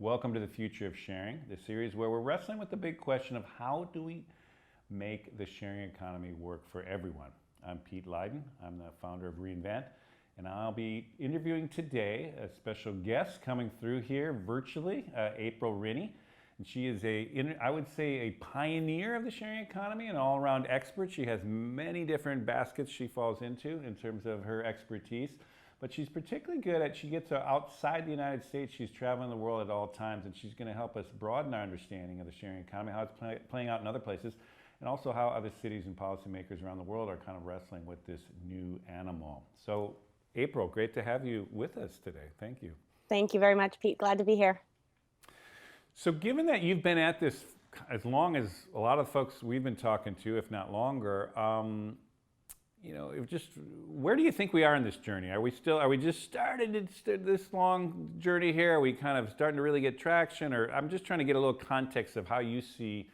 Welcome to the Future of Sharing, the series where we're wrestling with the big question of how do we make the sharing economy work for everyone. I'm Pete Leiden, I'm the founder of Reinvent, and I'll be interviewing today a special guest coming through here virtually, April Rinne. And she is I would say, a pioneer of the sharing economy, an all-around expert. She has many different baskets she falls into in terms of her expertise. But she's particularly good at, she gets outside the United States, she's traveling the world at all times, and she's going to help us broaden our understanding of the sharing economy, how it's playing out in other places, and also how other cities and policymakers around the world are kind of wrestling with this new animal. So, April, great to have you with us today. Thank you. Thank you very much, Pete. Glad to be here. So given that you've been at this as long as a lot of folks we've been talking to, if not longer, where do you think we are in this journey? Are we just started this long journey here? Are we kind of starting to really get traction? Or I'm just trying to get a little context of how you see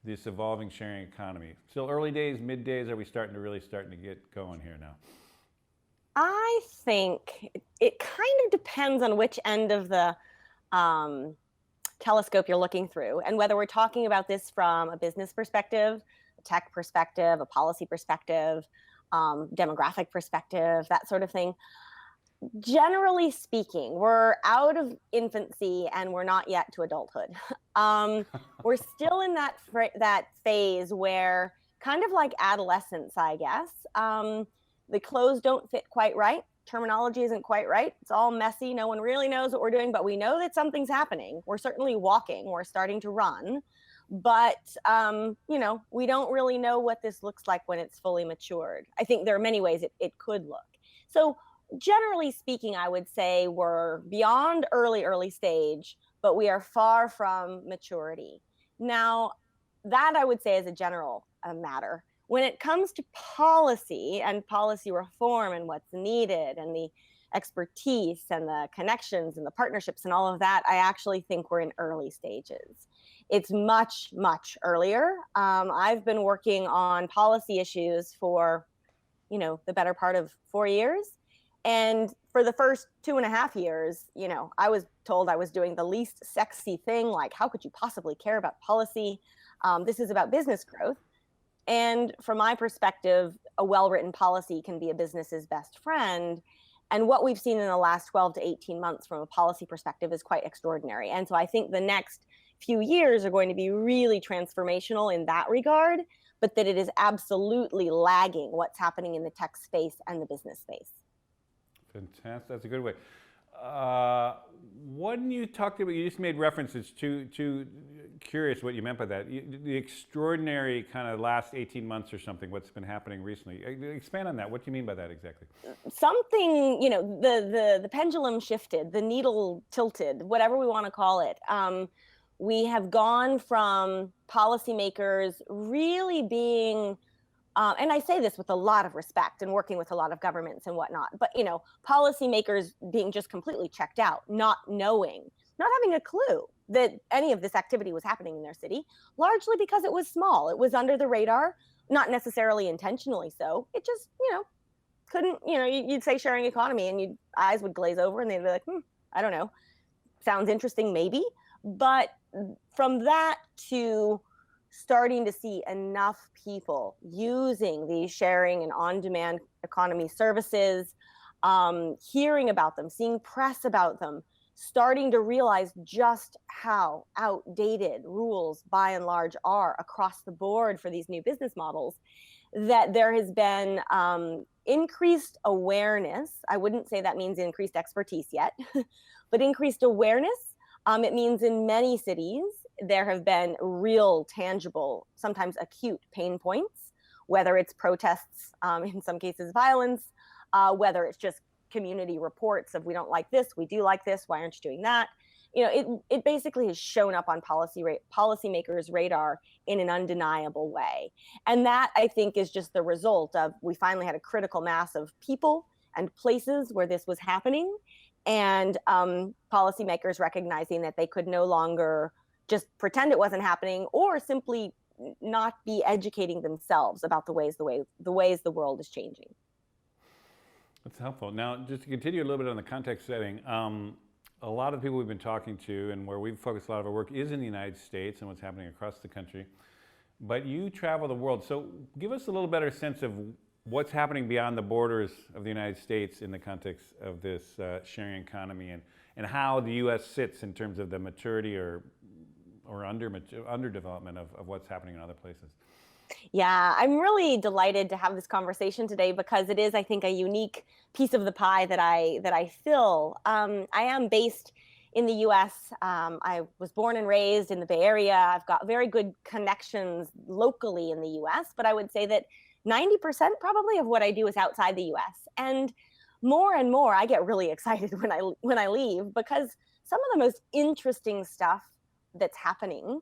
this evolving sharing economy. Still early days, mid days, are we starting to get going here now? I think it kind of depends on which end of the telescope you're looking through, and whether we're talking about this from a business perspective, a tech perspective, a policy perspective, demographic perspective, that sort of thing. Generally speaking, we're out of infancy and we're not yet to adulthood. We're still in that phase where, kind of like adolescence, I guess, the clothes don't fit quite right. Terminology isn't quite right. It's all messy. No one really knows what we're doing, but we know that something's happening. We're certainly walking. We're starting to run. But, we don't really know what this looks like when it's fully matured. I think there are many ways it could look. So generally speaking, I would say we're beyond early stage, but we are far from maturity. Now, that I would say is a general matter. When it comes to policy and policy reform and what's needed and the expertise and the connections and the partnerships and all of that, I actually think we're in early stages. It's much, much earlier. I've been working on policy issues for, the better part of 4 years. And for the first 2.5 years, I was told I was doing the least sexy thing. Like, how could you possibly care about policy? This is about business growth. And from my perspective, a well-written policy can be a business's best friend. And what we've seen in the last 12 to 18 months from a policy perspective is quite extraordinary. And so I think the next few years are going to be really transformational in that regard, but that it is absolutely lagging what's happening in the tech space and the business space. Fantastic. That's a good way. When you talked about, you just made references to curious what you meant by that. The extraordinary kind of last 18 months or something, what's been happening recently. Expand on that. What do you mean by that exactly? Something, the pendulum shifted, the needle tilted, whatever we want to call it. We have gone from policymakers really being, and I say this with a lot of respect and working with a lot of governments and whatnot, but policymakers being just completely checked out, not knowing, not having a clue that any of this activity was happening in their city, largely because it was small. It was under the radar, not necessarily intentionally so. It just, couldn't, you'd say sharing economy and eyes would glaze over and they'd be like, I don't know, sounds interesting maybe. But from that to starting to see enough people using these sharing and on-demand economy services, hearing about them, seeing press about them, starting to realize just how outdated rules by and large are across the board for these new business models, that there has been increased awareness. I wouldn't say that means increased expertise yet, but increased awareness. It means in many cities, there have been real, tangible, sometimes acute pain points, whether it's protests, in some cases violence, whether it's just community reports of we don't like this, we do like this, why aren't you doing that? It basically has shown up on policymakers' radar in an undeniable way. And that, I think, is just the result of we finally had a critical mass of people and places where this was happening, and policymakers recognizing that they could no longer just pretend it wasn't happening or simply not be educating themselves about the ways the world is changing. That's helpful. Now, just to continue a little bit on the context setting, a lot of people we've been talking to and where we've focused a lot of our work is in the United States and what's happening across the country. But you travel the world, so give us a little better sense of what's happening beyond the borders of the United States in the context of this sharing economy, and how the U.S. sits in terms of the maturity or underdevelopment of what's happening in other places. Yeah, I'm really delighted to have this conversation today because it is, I think, a unique piece of the pie that I fill. I am based in the U.S. I was born and raised in the Bay Area. I've got very good connections locally in the U.S., but I would say that 90% probably of what I do is outside the U.S. And more, I get really excited when I leave, because some of the most interesting stuff that's happening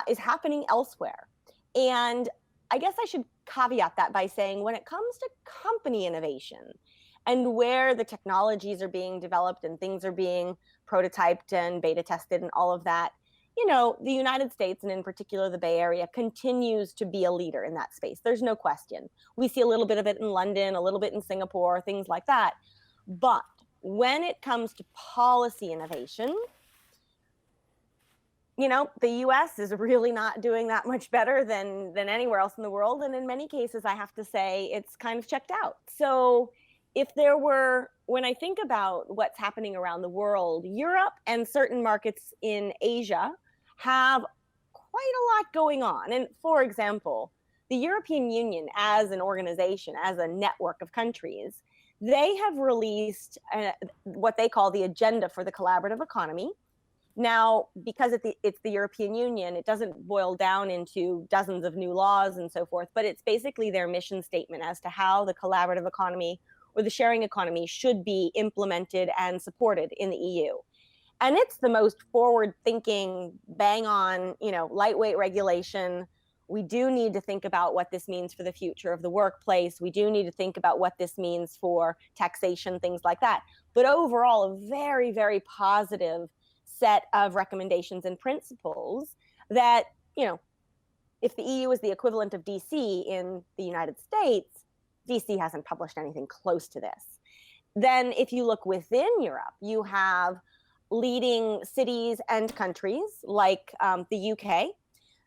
is happening elsewhere. And I guess I should caveat that by saying, when it comes to company innovation and where the technologies are being developed and things are being prototyped and beta tested and all of that, you know, the United States, and in particular the Bay Area, continues to be a leader in that space. There's no question. We see a little bit of it in London, a little bit in Singapore, things like that. But when it comes to policy innovation, you know, the US is really not doing that much better than anywhere else in the world. And in many cases, I have to say, it's kind of checked out. So when I think about what's happening around the world, Europe and certain markets in Asia have quite a lot going on. And for example, the European Union as an organization, as a network of countries, they have released what they call the Agenda for the Collaborative Economy. Now, because it's the European Union, it doesn't boil down into dozens of new laws and so forth, but it's basically their mission statement as to how the collaborative economy or the sharing economy should be implemented and supported in the EU. And it's the most forward-thinking, bang-on, you know, lightweight regulation. We do need to think about what this means for the future of the workplace. We do need to think about what this means for taxation, things like that. But overall, a very, very positive set of recommendations and principles that, you know, if the EU is the equivalent of DC in the United States, DC hasn't published anything close to this. Then if you look within Europe, you have leading cities and countries like the UK.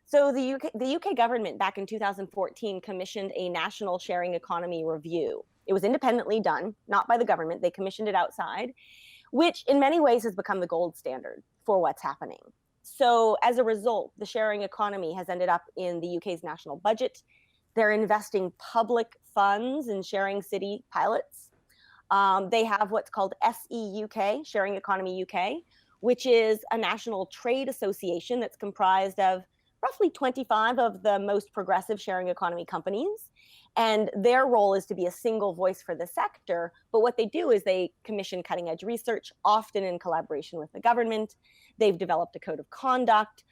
So the UK government back in 2014 commissioned a national sharing economy review. It was independently done, not by the government. They commissioned it outside, which in many ways has become the gold standard for what's happening. So as a result, the sharing economy has ended up in the UK's national budget. They're investing public funds in sharing city pilots. They have what's called SEUK, Sharing Economy UK, which is a national trade association that's comprised of roughly 25 of the most progressive sharing economy companies. And their role is to be a single voice for the sector. But what they do is they commission cutting edge research, often in collaboration with the government. They've developed a code of conduct.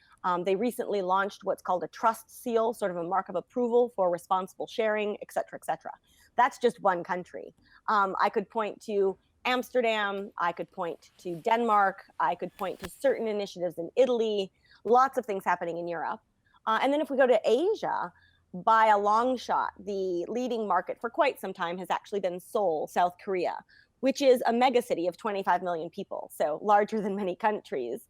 They recently launched what's called a trust seal, sort of a mark of approval for responsible sharing, et cetera, et cetera. That's just one country. I could point to Amsterdam. I could point to Denmark. I could point to certain initiatives in Italy, lots of things happening in Europe. And then if we go to Asia, by a long shot, the leading market for quite some time has actually been Seoul, South Korea, which is a megacity of 25 million people, so larger than many countries.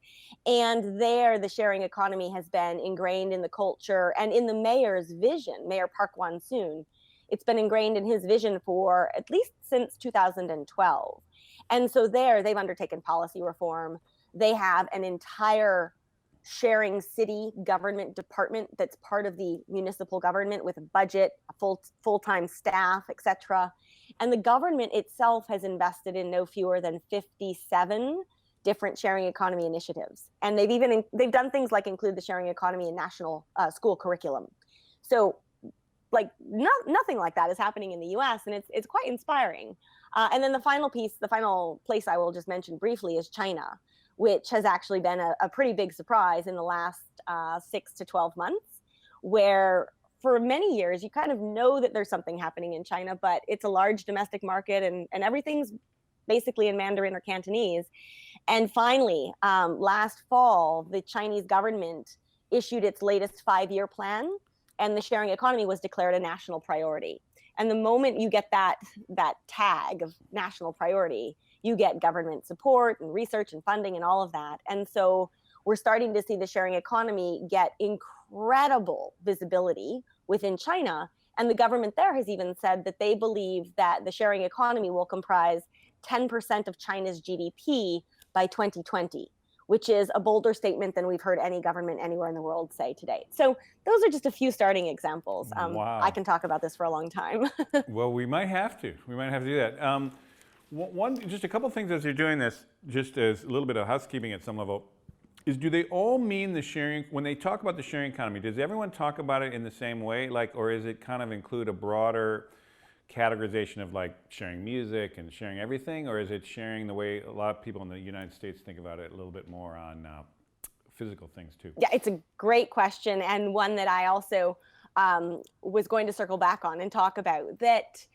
And there, the sharing economy has been ingrained in the culture and in the mayor's vision, Mayor Park Won-soon. It's been ingrained in his vision for at least since 2012. And so there, they've undertaken policy reform. They have an entire sharing city government department that's part of the municipal government with a budget, a full-time staff, etc. And the government itself has invested in no fewer than 57 different sharing economy initiatives. And they've done things like include the sharing economy in national school curriculum. So like nothing like that is happening in the US, and it's quite inspiring. And then the final place I will just mention briefly is China, which has actually been a pretty big surprise in the last 6 to 12 months, where for many years you kind of know that there's something happening in China, but it's a large domestic market and everything's basically in Mandarin or Cantonese. And finally, last fall, the Chinese government issued its latest 5-year plan, and the sharing economy was declared a national priority. And the moment you get that tag of national priority, you get government support and research and funding and all of that. And so we're starting to see the sharing economy get incredible visibility within China. And the government there has even said that they believe that the sharing economy will comprise 10% of China's GDP by 2020, which is a bolder statement than we've heard any government anywhere in the world say to date. So those are just a few starting examples. Wow. I can talk about this for a long time. Well, we might have to. We might have to do that. Just a couple things as you're doing this, just as a little bit of housekeeping at some level, is do they all mean the sharing, when they talk about the sharing economy, does everyone talk about it in the same way? Like, or is it kind of include a broader categorization of like sharing music and sharing everything? Or is it sharing the way a lot of people in the United States think about it a little bit more on physical things too? Yeah, it's a great question, and one that I also was going to circle back on and talk about, that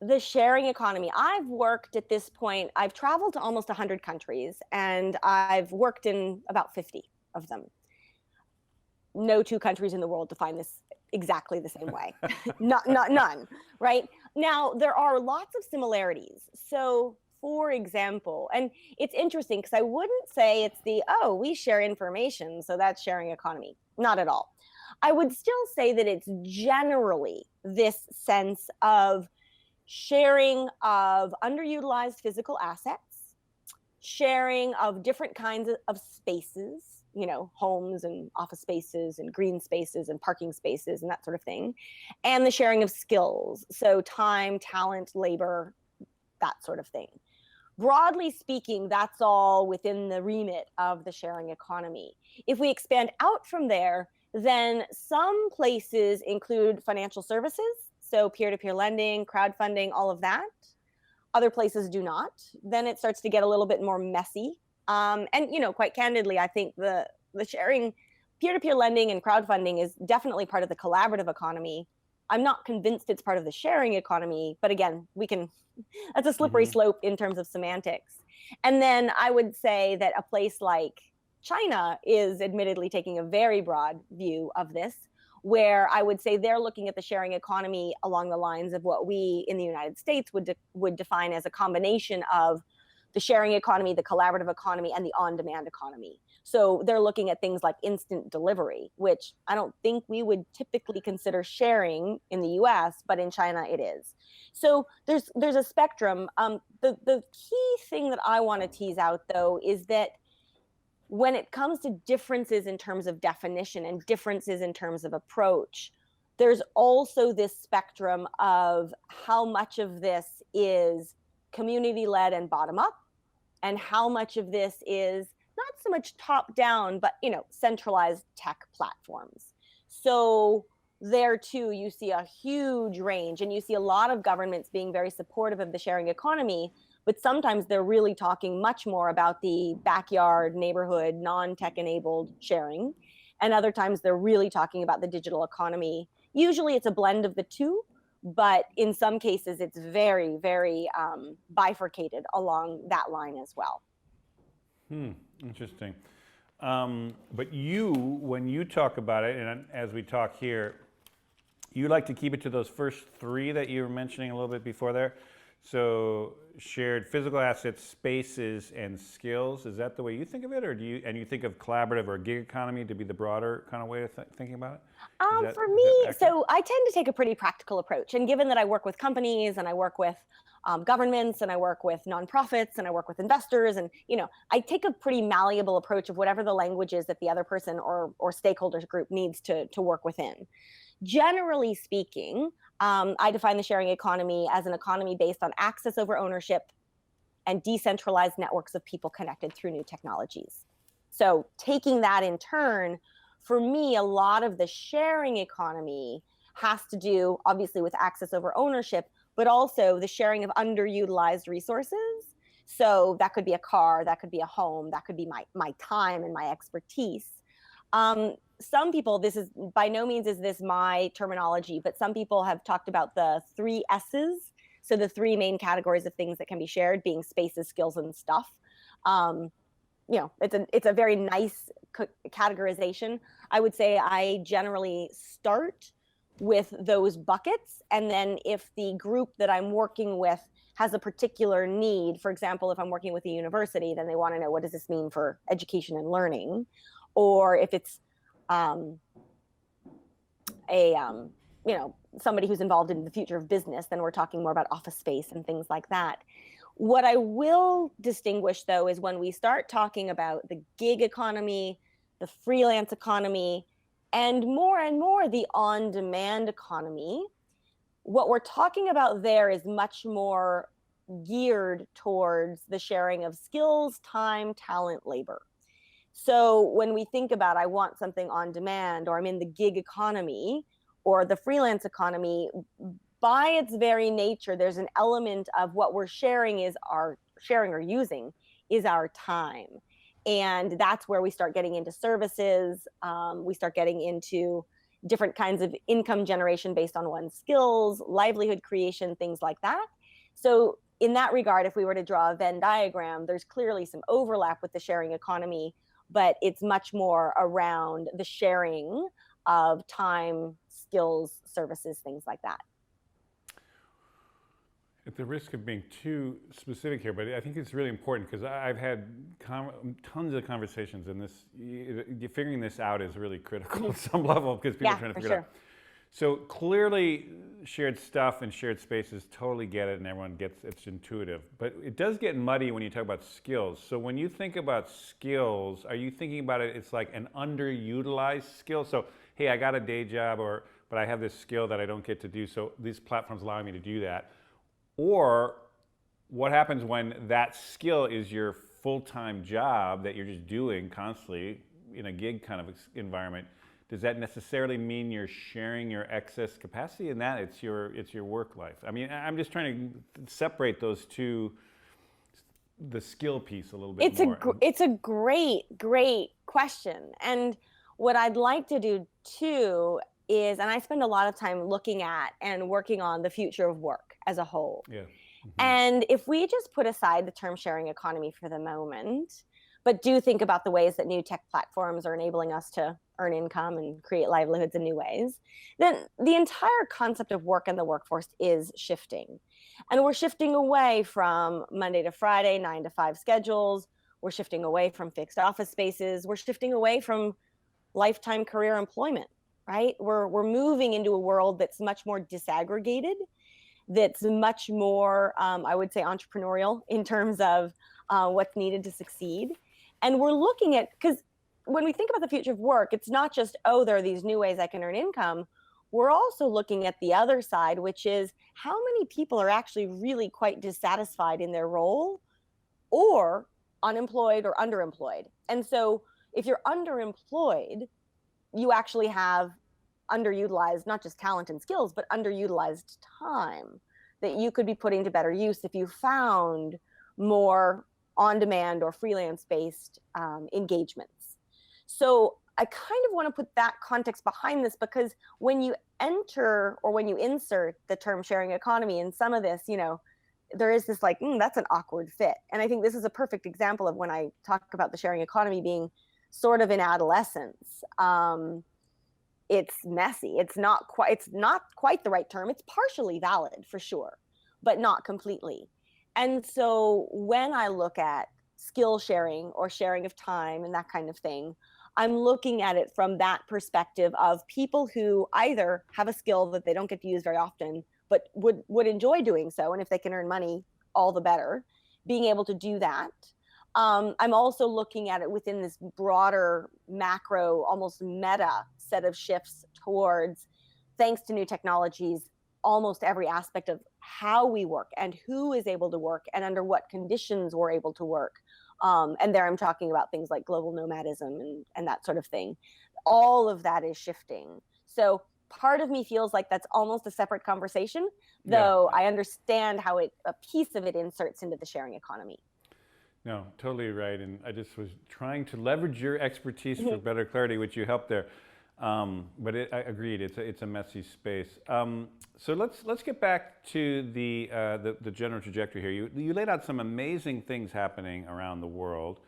the sharing economy. I've worked at this point, I've traveled to almost 100 countries, and I've worked in about 50 of them. No two countries in the world define this exactly the same way. None, right? Now, there are lots of similarities. So, for example, and it's interesting because I wouldn't say it's we share information, so that's sharing economy. Not at all. I would still say that it's generally this sense of sharing of underutilized physical assets, sharing of different kinds of spaces, homes and office spaces and green spaces and parking spaces and that sort of thing, and the sharing of skills, so time, talent, labor, that sort of thing. Broadly speaking, that's all within the remit of the sharing economy. If we expand out from there, then some places include financial services, so peer-to-peer lending, crowdfunding, all of that. Other places do not. Then it starts to get a little bit more messy. And quite candidly, I think the sharing, peer-to-peer lending and crowdfunding is definitely part of the collaborative economy. I'm not convinced it's part of the sharing economy, but again, that's a slippery slope in terms of semantics. And then I would say that a place like China is admittedly taking a very broad view of this, where I would say they're looking at the sharing economy along the lines of what we in the United States would define as a combination of the sharing economy, the collaborative economy, and the on-demand economy. So they're looking at things like instant delivery, which I don't think we would typically consider sharing in the US, but in China it is. So there's a spectrum. The key thing that I want to tease out, though, is that when it comes to differences in terms of definition and differences in terms of approach, there's also this spectrum of how much of this is community-led and bottom-up, and how much of this is not so much top-down, but centralized tech platforms. So there too, you see a huge range, and you see a lot of governments being very supportive of the sharing economy, but sometimes they're really talking much more about the backyard, neighborhood, non-tech enabled sharing. And other times they're really talking about the digital economy. Usually it's a blend of the two, but in some cases it's very, very bifurcated along that line as well. Interesting. But when you talk about it, and as we talk here, you like to keep it to those first three that you were mentioning a little bit before there. So shared physical assets, spaces, and skills. Is that the way you think of it, or you think of collaborative or gig economy to be the broader kind of way of thinking about it? For me, so I tend to take a pretty practical approach. And given that I work with companies and I work with governments and I work with nonprofits and I work with investors, and I take a pretty malleable approach of whatever the language is that the other person or stakeholders group needs to work within. Generally speaking, I define the sharing economy as an economy based on access over ownership and decentralized networks of people connected through new technologies. So taking that in turn, for me, a lot of the sharing economy has to do obviously with access over ownership, but also the sharing of underutilized resources. So that could be a car, that could be a home, that could be my time and my expertise. Some people, this is by no means is this my terminology, but some people have talked about the 3 S's. So the 3 main categories of things that can be shared being spaces, skills, and stuff. It's a very nice categorization. I would say I generally start with those buckets, and then if the group that I'm working with has a particular need. For example, if I'm working with a university, then they want to know, what does this mean for education and learning? Or if it's a somebody who's involved in the future of business, then we're talking more about office space and things like that. What I will distinguish, though, is when we start talking about the gig economy, the freelance economy, and more the on-demand economy, what we're talking about there is much more geared towards the sharing of skills, time, talent, labor. So when we think about, I want something on demand, or I'm in the gig economy or the freelance economy, by its very nature, there's an element of what we're sharing or using is our time. And that's where we start getting into services. We start getting into different kinds of income generation based on one's skills, livelihood creation, things like that. So in that regard, if we were to draw a Venn diagram, there's clearly some overlap with the sharing economy, but it's much more around the sharing of time, skills, services, things like that. At the risk of being too specific here, but I think it's really important because I've had tons of conversations, and figuring this out is really critical at some level because people are trying to figure it out. So clearly, shared stuff and shared spaces totally get it, and everyone gets it's intuitive. But it does get muddy when you talk about skills. So when you think about skills, are you thinking about it? It's like an underutilized skill. So hey, I got a day job, but I have this skill that I don't get to do. So these platforms allow me to do that. Or what happens when that skill is your full-time job that you're just doing constantly in a gig kind of environment? Does that necessarily mean you're sharing your excess capacity in that? It's your work life. I mean, I'm just trying to separate those two, the skill piece a little bit more. It's a great question. And what I'd like to do too is, and I spend a lot of time looking at and working on the future of work as a whole. Yeah. Mm-hmm. And if we just put aside the term sharing economy for the moment, but do think about the ways that new tech platforms are enabling us to earn income and create livelihoods in new ways, then the entire concept of work and the workforce is shifting. And we're shifting away from Monday to Friday, 9 to 5 schedules. We're shifting away from fixed office spaces. We're shifting away from lifetime career employment, right? We're moving into a world that's much more disaggregated, that's much more, I would say, entrepreneurial in terms of what's needed to succeed. And we're looking at, because when we think about the future of work, it's not just, oh, there are these new ways I can earn income. We're also looking at the other side, which is how many people are actually really quite dissatisfied in their role, or unemployed or underemployed. And so if you're underemployed, you actually have underutilized, not just talent and skills, but underutilized time that you could be putting to better use if you found more on-demand or freelance-based engagements. So I kind of want to put that context behind this, because when you enter or when you insert the term sharing economy in some of this, there is this like, that's an awkward fit. And I think this is a perfect example of when I talk about the sharing economy being sort of in adolescence. It's messy. It's not quite the right term. It's partially valid for sure, but not completely. And so when I look at skill sharing or sharing of time and that kind of thing, I'm looking at it from that perspective of people who either have a skill that they don't get to use very often, but would enjoy doing so. And if they can earn money, all the better, being able to do that. I'm also looking at it within this broader macro, almost meta set of shifts towards, thanks to new technologies, almost every aspect of how we work and who is able to work and under what conditions we're able to work. And there I'm talking about things like global nomadism and that sort of thing. All of that is shifting. So part of me feels like that's almost a separate conversation, though I understand how a piece of it inserts into the sharing economy. No, totally right. And I just was trying to leverage your expertise for better clarity, which you helped there. But I agreed, it's a messy space. So let's get back to the general trajectory here. You laid out some amazing things happening around the world.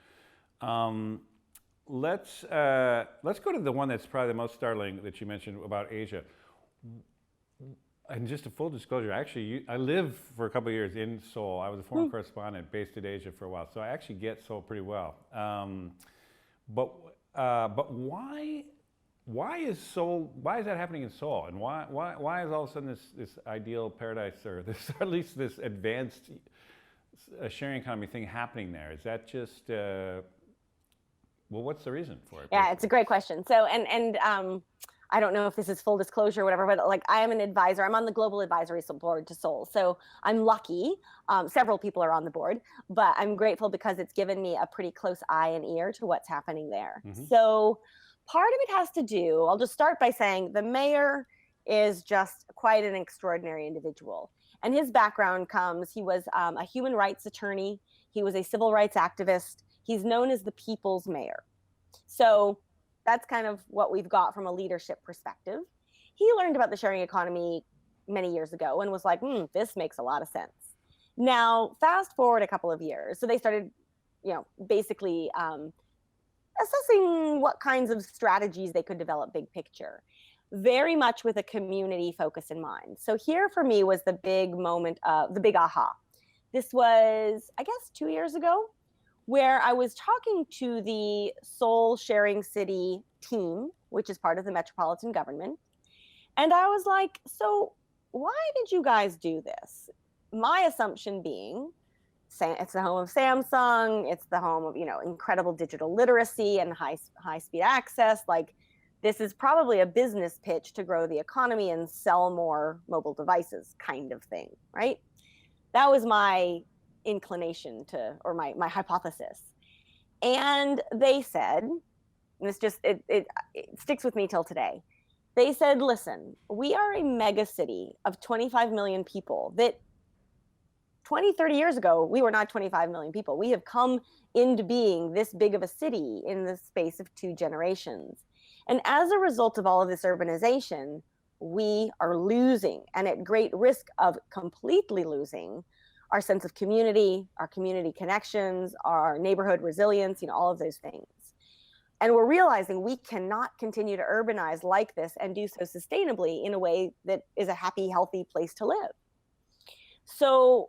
Let's go to the one that's probably the most startling that you mentioned about Asia. And just a full disclosure, actually, I lived for a couple of years in Seoul. I was a foreign correspondent based in Asia for a while, so I actually get Seoul pretty well. But why is Seoul? Why is that happening in Seoul? And why is all of a sudden this ideal paradise, or this, or at least this advanced sharing economy thing happening there? Is that just well, what's the reason for it? Yeah, it's a great question. So, and I don't know if this is full disclosure or whatever, but like I am an advisor. I'm on the global advisory board to Seoul. So I'm lucky. Several people are on the board, but I'm grateful because it's given me a pretty close eye and ear to what's happening there. So part of it has to do, I'll just start by saying the mayor is just quite an extraordinary individual. And his background comes, he was a human rights attorney. He was a civil rights activist. He's known as the people's mayor. So that's kind of what we've got from a leadership perspective. He learned about the sharing economy many years ago and was like, this makes a lot of sense. Now, fast forward a couple of years. So they started, basically assessing what kinds of strategies they could develop big picture, very much with a community focus in mind. So here for me was the big moment of the big aha. This was, I guess, 2 years ago, where I was talking to the Seoul Sharing City team, which is part of the metropolitan government. And I was like, so why did you guys do this? My assumption being, it's the home of Samsung, it's the home of, incredible digital literacy and high speed access. Like, this is probably a business pitch to grow the economy and sell more mobile devices kind of thing, right? That was my inclination to, or my hypothesis. And they said, and this just, it sticks with me till today. They said, listen, we are a mega city of 25 million people that 20, 30 years ago, we were not 25 million people. We have come into being this big of a city in the space of 2 generations. And as a result of all of this urbanization, we are losing, and at great risk of completely losing, our sense of community, our community connections, our neighborhood resilience, all of those things. And we're realizing we cannot continue to urbanize like this and do so sustainably in a way that is a happy, healthy place to live. So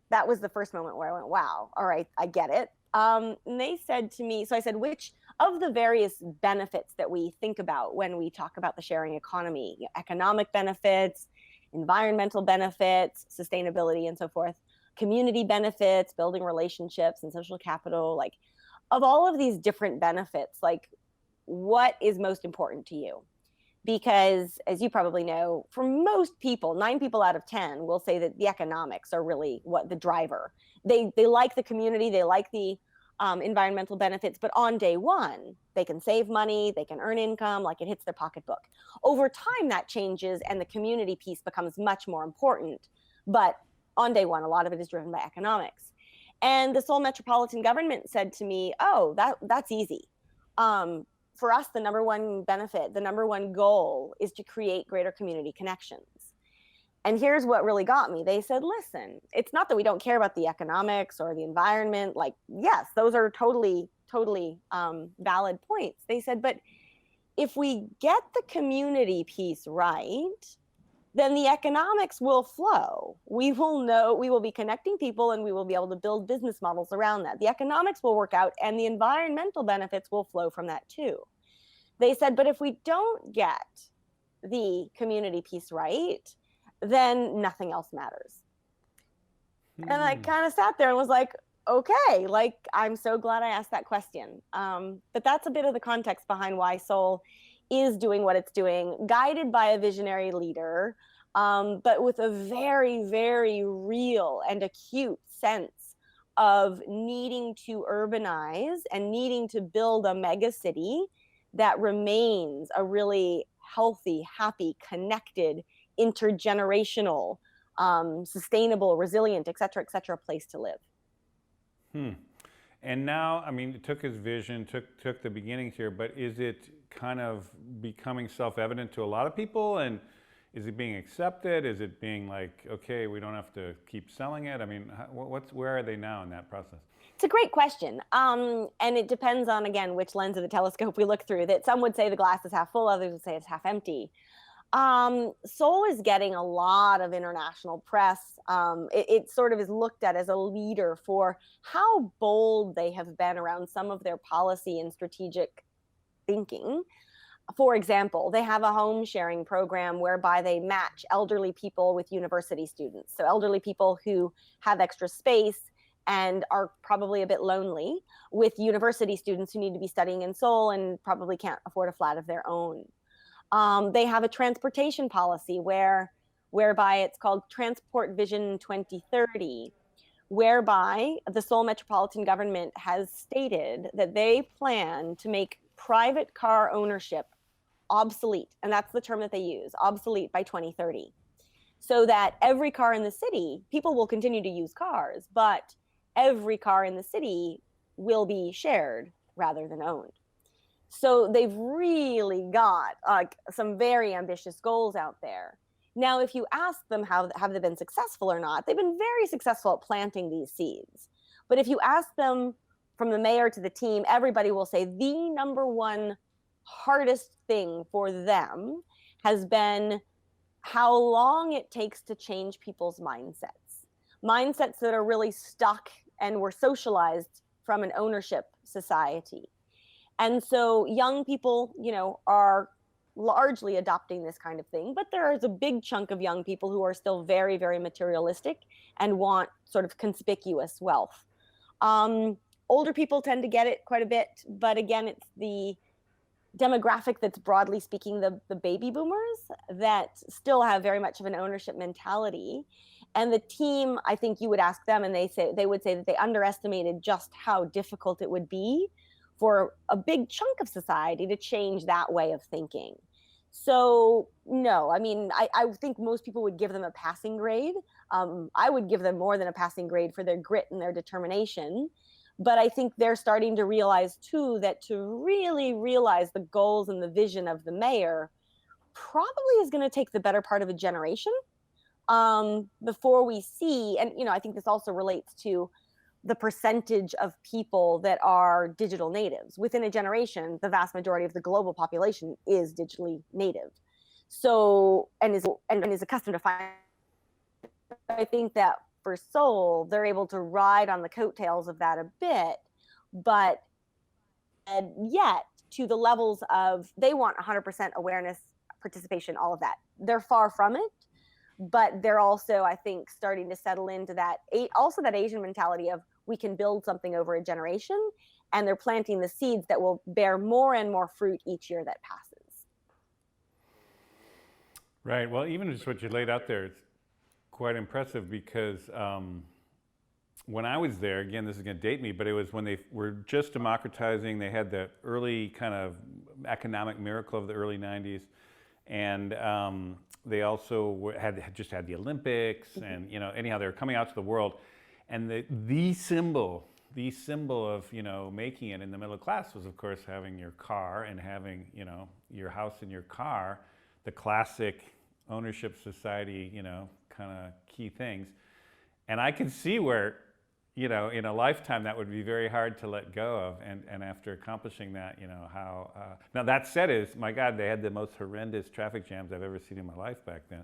that was the first moment where I went, wow, all right, I get it. And they said to me, so I said, which of the various benefits that we think about when we talk about the sharing economy, economic benefits, environmental benefits, sustainability, and so forth, community benefits, building relationships and social capital, like of all of these different benefits, like what is most important to you? Because as you probably know, for most people, 9 people out of 10 will say that the economics are really what the driver. They like the community, they like the environmental benefits, but on day one, they can save money, they can earn income, like it hits their pocketbook. Over time, that changes and the community piece becomes much more important. But on day one, a lot of it is driven by economics. And the Seoul metropolitan government said to me, oh, that's easy. For us, the number one benefit, the number one goal is to create greater community connections. And here's what really got me. They said, listen, it's not that we don't care about the economics or the environment. Like, yes, those are totally valid points. They said, but if we get the community piece right, then the economics will flow. We will be connecting people and we will be able to build business models around that. The economics will work out and the environmental benefits will flow from that too. They said, but if we don't get the community piece right, then nothing else matters. And I kind of sat there and was like, okay, like, I'm so glad I asked that question. But that's a bit of the context behind why Seoul is doing what it's doing, guided by a visionary leader, but with a very, very real and acute sense of needing to urbanize and needing to build a mega city that remains a really healthy, happy, connected, intergenerational, sustainable, resilient, et cetera, place to live. And now, I mean, it took his vision, took the beginnings here, but is it kind of becoming self-evident to a lot of people? And is it being accepted? Is it being like, okay, we don't have to keep selling it? I mean, where are they now in that process? It's a great question. And it depends on, again, which lens of the telescope we look through. That some would say the glass is half full, others would say it's half empty. Seoul is getting a lot of international press. It sort of is looked at as a leader for how bold they have been around some of their policy and strategic thinking. For example, they have a home sharing program whereby they match elderly people with university students. So elderly people who have extra space and are probably a bit lonely with university students who need to be studying in Seoul and probably can't afford a flat of their own. They have a transportation policy whereby it's called Transport Vision 2030, whereby the Seoul metropolitan government has stated that they plan to make private car ownership obsolete, and that's the term that they use, obsolete by 2030. So that every car in the city, people will continue to use cars, but every car in the city will be shared rather than owned. So they've really got like some very ambitious goals out there. Now, if you ask them how have they been successful or not, they've been very successful at planting these seeds. But if you ask them from the mayor to the team, everybody will say the number one hardest thing for them has been how long it takes to change people's mindsets that are really stuck and were socialized from an ownership society. And so young people, are largely adopting this kind of thing, but there is a big chunk of young people who are still very, very materialistic and want sort of conspicuous wealth. Older people tend to get it quite a bit, but again, it's the demographic that's broadly speaking the baby boomers that still have very much of an ownership mentality. And the team, I think you would ask them and they would say that they underestimated just how difficult it would be for a big chunk of society to change that way of thinking. So no, I mean, I think most people would give them a passing grade. I would give them more than a passing grade for their grit and their determination. But I think they're starting to realize too that to really realize the goals and the vision of the mayor probably is going to take the better part of a generation before we see, and I think this also relates to the percentage of people that are digital natives. Within a generation, the vast majority of the global population is digitally native. So, and is accustomed to finding. I think that for Seoul, they're able to ride on the coattails of that a bit, but yet to the levels of they want 100% awareness, participation, all of that. They're far from it, but they're also, I think, starting to settle into that, also that Asian mentality of we can build something over a generation, and they're planting the seeds that will bear more and more fruit each year that passes. Right. Well, even just what you laid out there, it's quite impressive because when I was there, again, this is going to date me, but it was when they were just democratizing. They had the early kind of economic miracle of the early 90s. And they also just had the Olympics, and anyhow, they were coming out to the world. And the symbol of making it in the middle class was, of course, having your car and having your house and your car, the classic ownership society kind of key things. And I can see where in a lifetime that would be very hard to let go of, and after accomplishing that, how now that said, is my God, they had the most horrendous traffic jams I've ever seen in my life back then.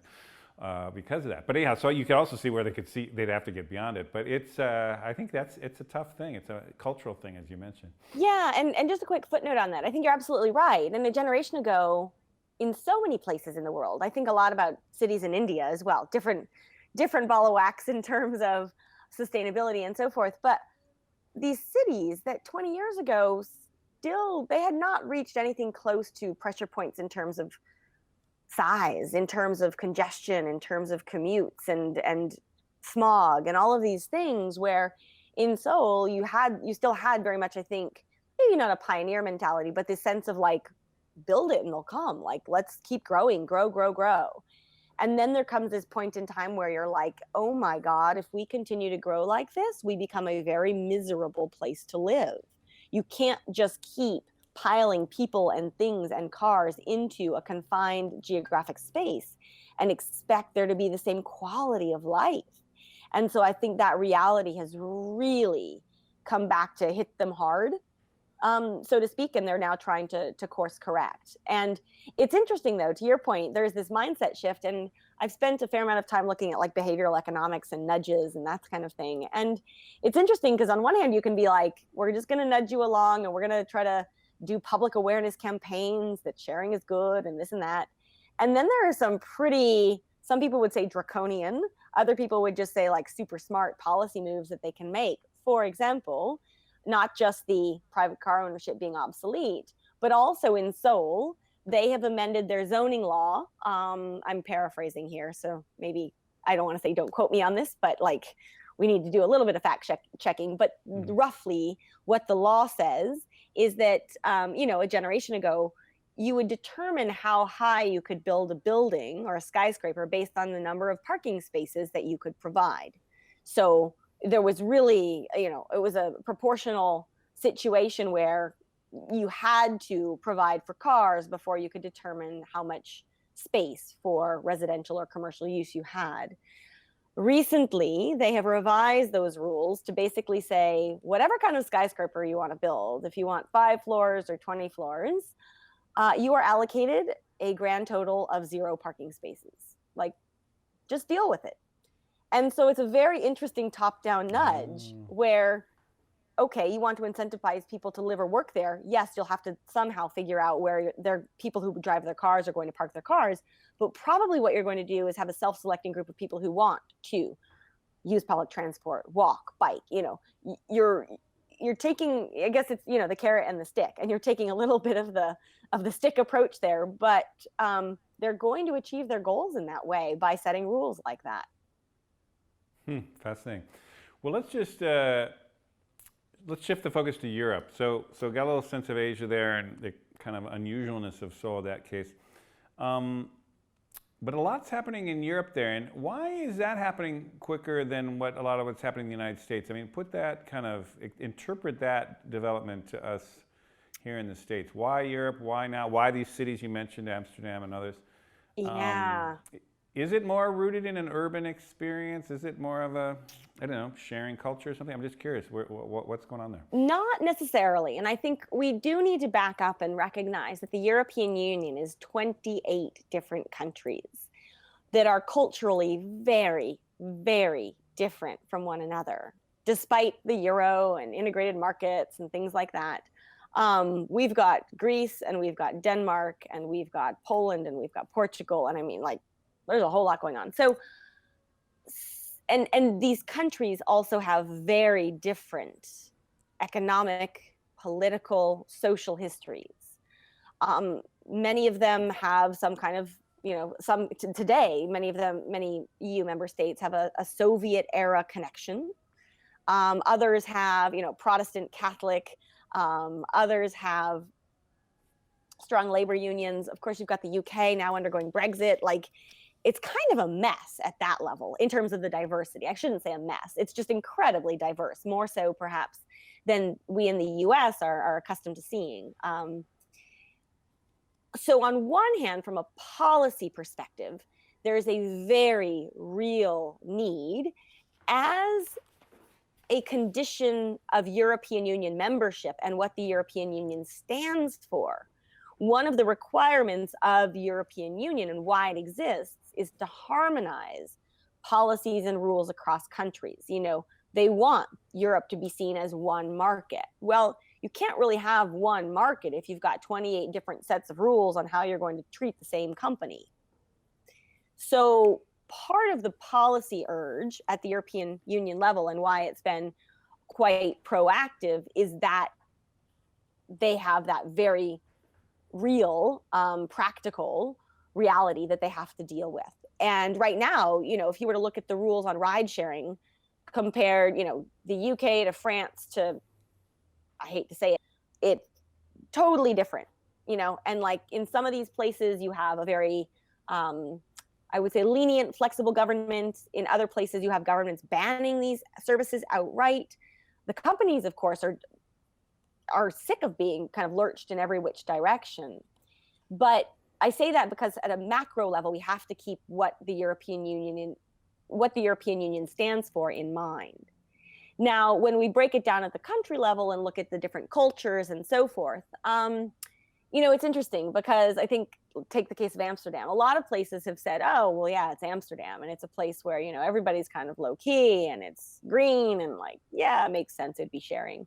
Because of that. But anyhow, so you could also see where they'd have to get beyond it. But it's, I think it's a tough thing. It's a cultural thing, as you mentioned. Yeah, and just a quick footnote on that. I think you're absolutely right. And a generation ago, in so many places in the world, I think a lot about cities in India as well, different ball of wax in terms of sustainability and so forth. But these cities that 20 years ago, still, they had not reached anything close to pressure points in terms of size, in terms of congestion, in terms of commutes and smog and all of these things, where in Seoul you still had very much, I think, maybe not a pioneer mentality, but this sense of like, build it and they'll come, like, let's keep growing, grow. And then there comes this point in time where you're like, oh my God, if we continue to grow like this, we become a very miserable place to live. You can't just keep piling people and things and cars into a confined geographic space and expect there to be the same quality of life. And so I think that reality has really come back to hit them hard. so to speak, and they're now trying to course correct. And it's interesting, though, to your point, there's this mindset shift, and I've spent a fair amount of time looking at like behavioral economics and nudges and that kind of thing. And it's interesting because on one hand, you can be like, we're just going to nudge you along and we're going to try to do public awareness campaigns that sharing is good and this and that. And then there are some people would say draconian, other people would just say like super smart policy moves that they can make. For example, not just the private car ownership being obsolete, but also in Seoul, they have amended their zoning law. I'm paraphrasing here, so maybe I don't want to say don't quote me on this, but like we need to do a little bit of fact checking. But roughly what the law says is that, a generation ago, you would determine how high you could build a building or a skyscraper based on the number of parking spaces that you could provide. So there was really, it was a proportional situation where you had to provide for cars before you could determine how much space for residential or commercial use you had. Recently, they have revised those rules to basically say, whatever kind of skyscraper you want to build, if you want 5 floors or 20 floors, you are allocated a grand total of 0 parking spaces. Like, just deal with it. And so it's a very interesting top-down nudge where, okay, you want to incentivize people to live or work there. Yes, you'll have to somehow figure out where people who drive their cars are going to park their cars. But probably what you're going to do is have a self-selecting group of people who want to use public transport, walk, bike. You're taking, I guess it's, the carrot and the stick, and you're taking a little bit of the stick approach there. But they're going to achieve their goals in that way by setting rules like that. Fascinating. Well, let's shift the focus to Europe. So got a little sense of Asia there and the kind of unusualness of Seoul in that case. But a lot's happening in Europe there, and why is that happening quicker than a lot of what's happening in the United States? I mean, interpret that development to us here in the States. Why Europe? Why now? Why these cities you mentioned, Amsterdam and others? Yeah. Is it more rooted in an urban experience? Is it more of a, sharing culture or something? I'm just curious, what's going on there? Not necessarily. And I think we do need to back up and recognize that the European Union is 28 different countries that are culturally very, very different from one another, despite the euro and integrated markets and things like that. We've got Greece, and we've got Denmark, and we've got Poland, and we've got Portugal. And I mean, there's a whole lot going on. So, and these countries also have very different economic, political, social histories. Many of them have some kind of, today, many EU member states have a Soviet era connection. Others have, Protestant, Catholic. Others have strong labor unions. Of course, you've got the UK now undergoing Brexit. It's kind of a mess at that level in terms of the diversity. I shouldn't say a mess. It's just incredibly diverse, more so perhaps than we in the US are accustomed to seeing. So on one hand, from a policy perspective, there's a very real need as a condition of European Union membership and what the European Union stands for. One of the requirements of the European Union and why it exists is to harmonize policies and rules across countries. They want Europe to be seen as one market. Well, you can't really have one market if you've got 28 different sets of rules on how you're going to treat the same company. So part of the policy urge at the European Union level and why it's been quite proactive is that they have that very real, practical reality that they have to deal with. And right now, if you were to look at the rules on ride sharing, compared, the UK to France to, I hate to say it, it's totally different, and in some of these places you have a very, I would say, lenient, flexible government. In other places you have governments banning these services outright. The companies, of course, are sick of being kind of lurched in every which direction. But I say that because at a macro level, we have to keep what the European Union stands for in mind. Now, when we break it down at the country level and look at the different cultures and so forth, it's interesting because I think, take the case of Amsterdam. A lot of places have said, oh, well, yeah, it's Amsterdam. And it's a place where, everybody's kind of low key and it's green and like, yeah, it makes sense. It'd be sharing.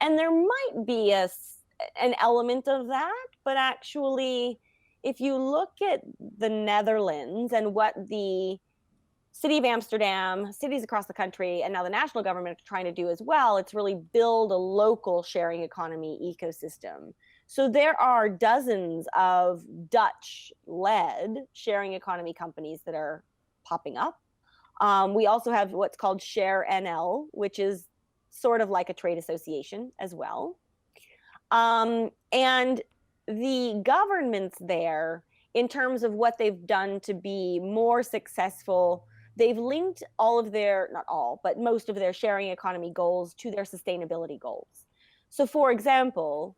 And there might be an element of that. But actually, if you look at the Netherlands and what the city of Amsterdam, cities across the country, and now the national government are trying to do as well, it's really build a local sharing economy ecosystem. So there are dozens of Dutch-led sharing economy companies that are popping up. We also have what's called Share NL, which is sort of like a trade association as well. And the governments there, in terms of what they've done to be more successful, they've linked all of their, not all, but most of their sharing economy goals to their sustainability goals. So for example,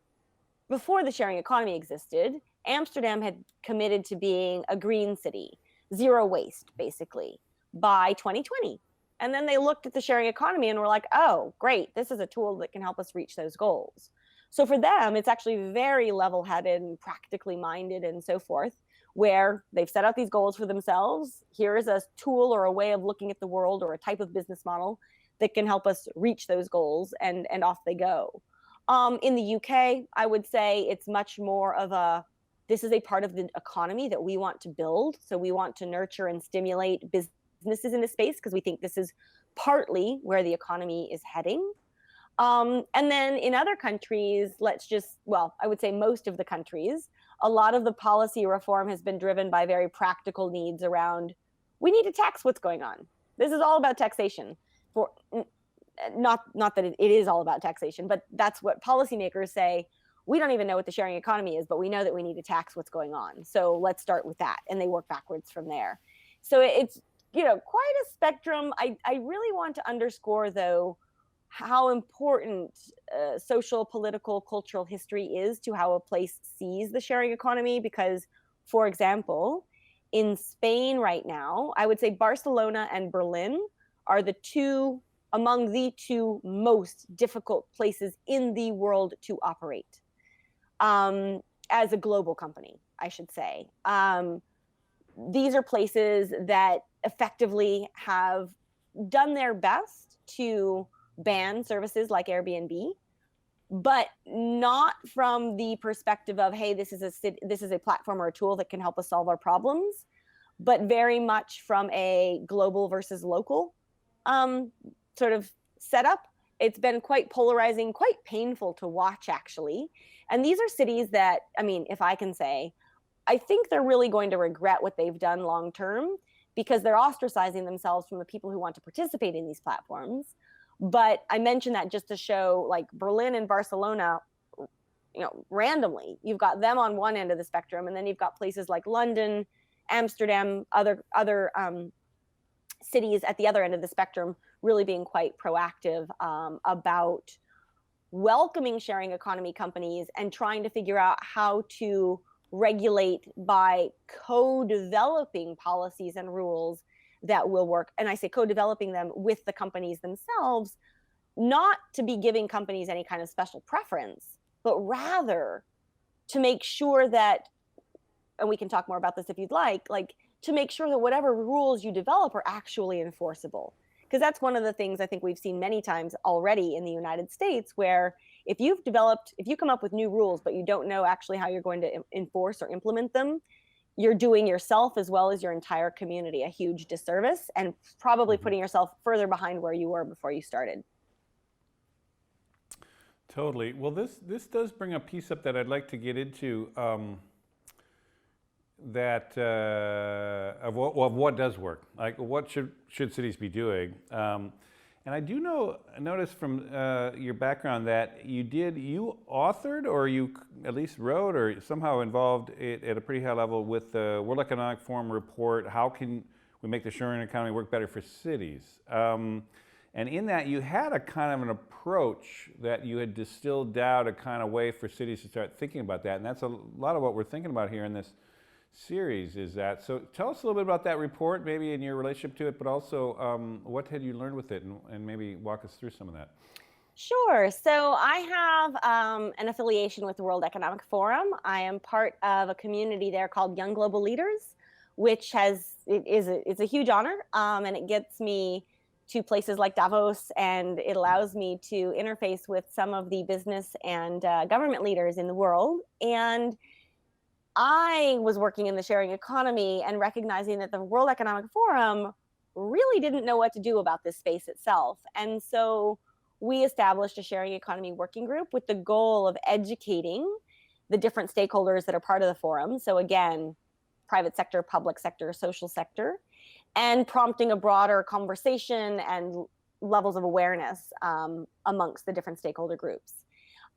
before the sharing economy existed, Amsterdam had committed to being a green city, zero waste, basically, by 2020. And then they looked at the sharing economy and were like, oh, great, this is a tool that can help us reach those goals. So for them, it's actually very level-headed and practically minded and so forth, where they've set out these goals for themselves. Here is a tool or a way of looking at the world or a type of business model that can help us reach those goals, and off they go. In the UK, I would say it's much more of this is a part of the economy that we want to build. So we want to nurture and stimulate businesses in this space because we think this is partly where the economy is heading. And then in other countries, I would say most of the countries, a lot of the policy reform has been driven by very practical needs around, we need to tax what's going on. This is all about taxation. Not that it is all about taxation, but that's what policymakers say. We don't even know what the sharing economy is, but we know that we need to tax what's going on. So let's start with that. And they work backwards from there. So it's, quite a spectrum. I really want to underscore, though, how important social, political, cultural history is to how a place sees the sharing economy. Because, for example, in Spain right now, I would say Barcelona and Berlin are among the two most difficult places in the world to operate as a global company, I should say. These are places that effectively have done their best to ban services like Airbnb, but not from the perspective of, hey, this is a platform or a tool that can help us solve our problems, but very much from a global versus local sort of setup. It's been quite polarizing, quite painful to watch, actually. And these are cities that, if I can say, I think they're really going to regret what they've done long term, because they're ostracizing themselves from the people who want to participate in these platforms. But I mentioned that just to show, like, Berlin and Barcelona, randomly, you've got them on one end of the spectrum, and then you've got places like London, Amsterdam, other cities at the other end of the spectrum really being quite proactive about welcoming sharing economy companies and trying to figure out how to regulate by co-developing policies and rules that will work. And I say co-developing them with the companies themselves, not to be giving companies any kind of special preference, but rather to make sure that, and we can talk more about this if you'd like to make sure that whatever rules you develop are actually enforceable. Because that's one of the things I think we've seen many times already in the United States, where if you come up with new rules, but you don't know actually how you're going to enforce or implement them, you're doing yourself as well as your entire community a huge disservice, and probably putting yourself further behind where you were before you started. Totally. Well, this does bring a piece up that I'd like to get into, of what does work. Like, what should cities be doing? And I do notice from your background that you authored, or you at least wrote, or somehow involved it at a pretty high level with the World Economic Forum report, How Can We Make the Sharing Economy Work Better for Cities? And in that, you had a kind of an approach that you had distilled down a kind of way for cities to start thinking about that. And that's a lot of what we're thinking about here in this series is that. So tell us a little bit about that report, maybe in your relationship to it, but also what had you learned with it, and maybe walk us through some of that. Sure. So I have an affiliation with the World Economic Forum. I am part of a community there called Young Global Leaders, which it's a huge honor, and it gets me to places like Davos, and it allows me to interface with some of the business and government leaders in the world. And I was working in the sharing economy and recognizing that the World Economic Forum really didn't know what to do about this space itself. And so we established a sharing economy working group with the goal of educating the different stakeholders that are part of the forum. So again, private sector, public sector, social sector, and prompting a broader conversation and levels of awareness amongst the different stakeholder groups.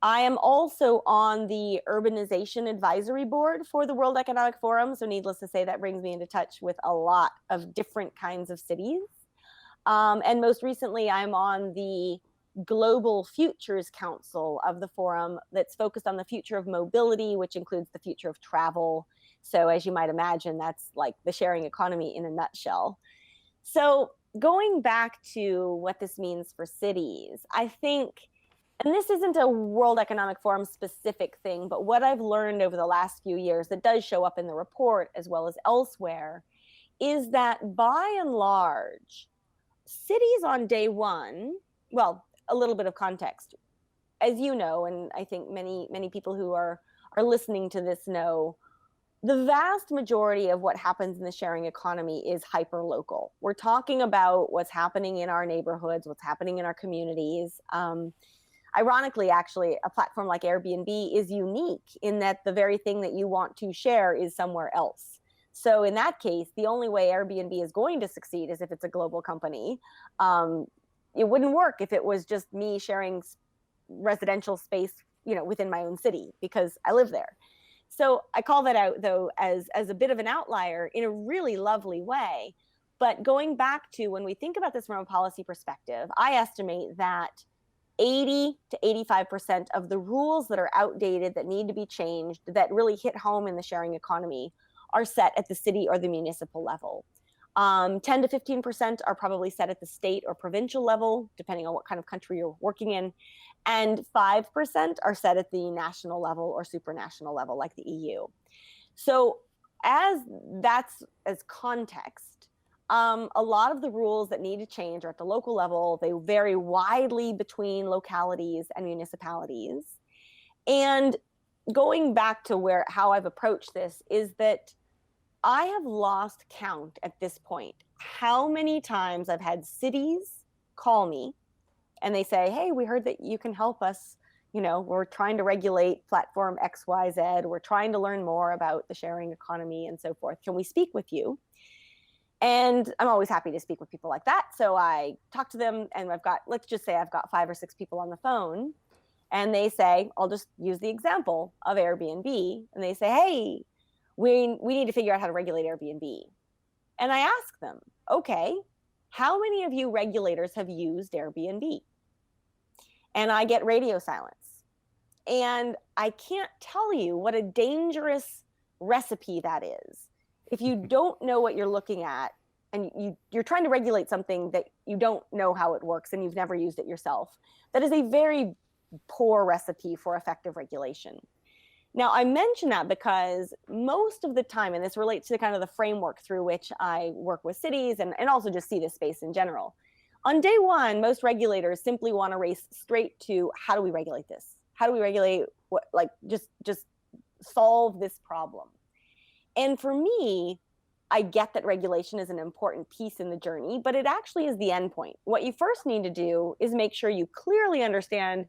I am also on the Urbanization Advisory Board for the World Economic Forum. So needless to say, that brings me into touch with a lot of different kinds of cities. And most recently, I'm on the Global Futures Council of the forum that's focused on the future of mobility, which includes the future of travel. So as you might imagine, that's like the sharing economy in a nutshell. So going back to what this means for cities, I think, and this isn't a World Economic Forum specific thing, but what I've learned over the last few years that does show up in the report as well as elsewhere is that by and large, cities on day one, well, a little bit of context. As you know, and I think many people who are listening to this know, the vast majority of what happens in the sharing economy is hyper local. We're talking about what's happening in our neighborhoods, what's happening in our communities. Ironically, actually, a platform like Airbnb is unique in that the very thing that you want to share is somewhere else. So in that case, the only way Airbnb is going to succeed is if it's a global company. It wouldn't work if it was just me sharing residential space, within my own city because I live there. So I call that out, though, as a bit of an outlier in a really lovely way. But going back to when we think about this from a policy perspective, I estimate that 80 to 85% of the rules that are outdated, that need to be changed, that really hit home in the sharing economy are set at the city or the municipal level. 10 to 15% are probably set at the state or provincial level, depending on what kind of country you're working in. And 5% are set at the national level or supranational level, like the EU. So as context, a lot of the rules that need to change are at the local level. They vary widely between localities and municipalities. And going back to how I've approached this is that I have lost count at this point how many times I've had cities call me and they say, hey, we heard that you can help us. We're trying to regulate platform XYZ. We're trying to learn more about the sharing economy and so forth. Can we speak with you? And I'm always happy to speak with people like that. So I talk to them and let's just say I've got 5 or 6 people on the phone and they say, I'll just use the example of Airbnb. And they say, hey, we need to figure out how to regulate Airbnb. And I ask them, okay, how many of you regulators have used Airbnb? And I get radio silence. And I can't tell you what a dangerous recipe that is. If you don't know what you're looking at and you're trying to regulate something that you don't know how it works and you've never used it yourself, that is a very poor recipe for effective regulation. Now, I mention that because most of the time, and this relates to kind of the framework through which I work with cities and also just see this space in general. On day one, most regulators simply want to race straight to how do we regulate this? How do we regulate just solve this problem? And for me, I get that regulation is an important piece in the journey, but it actually is the end point. What you first need to do is make sure you clearly understand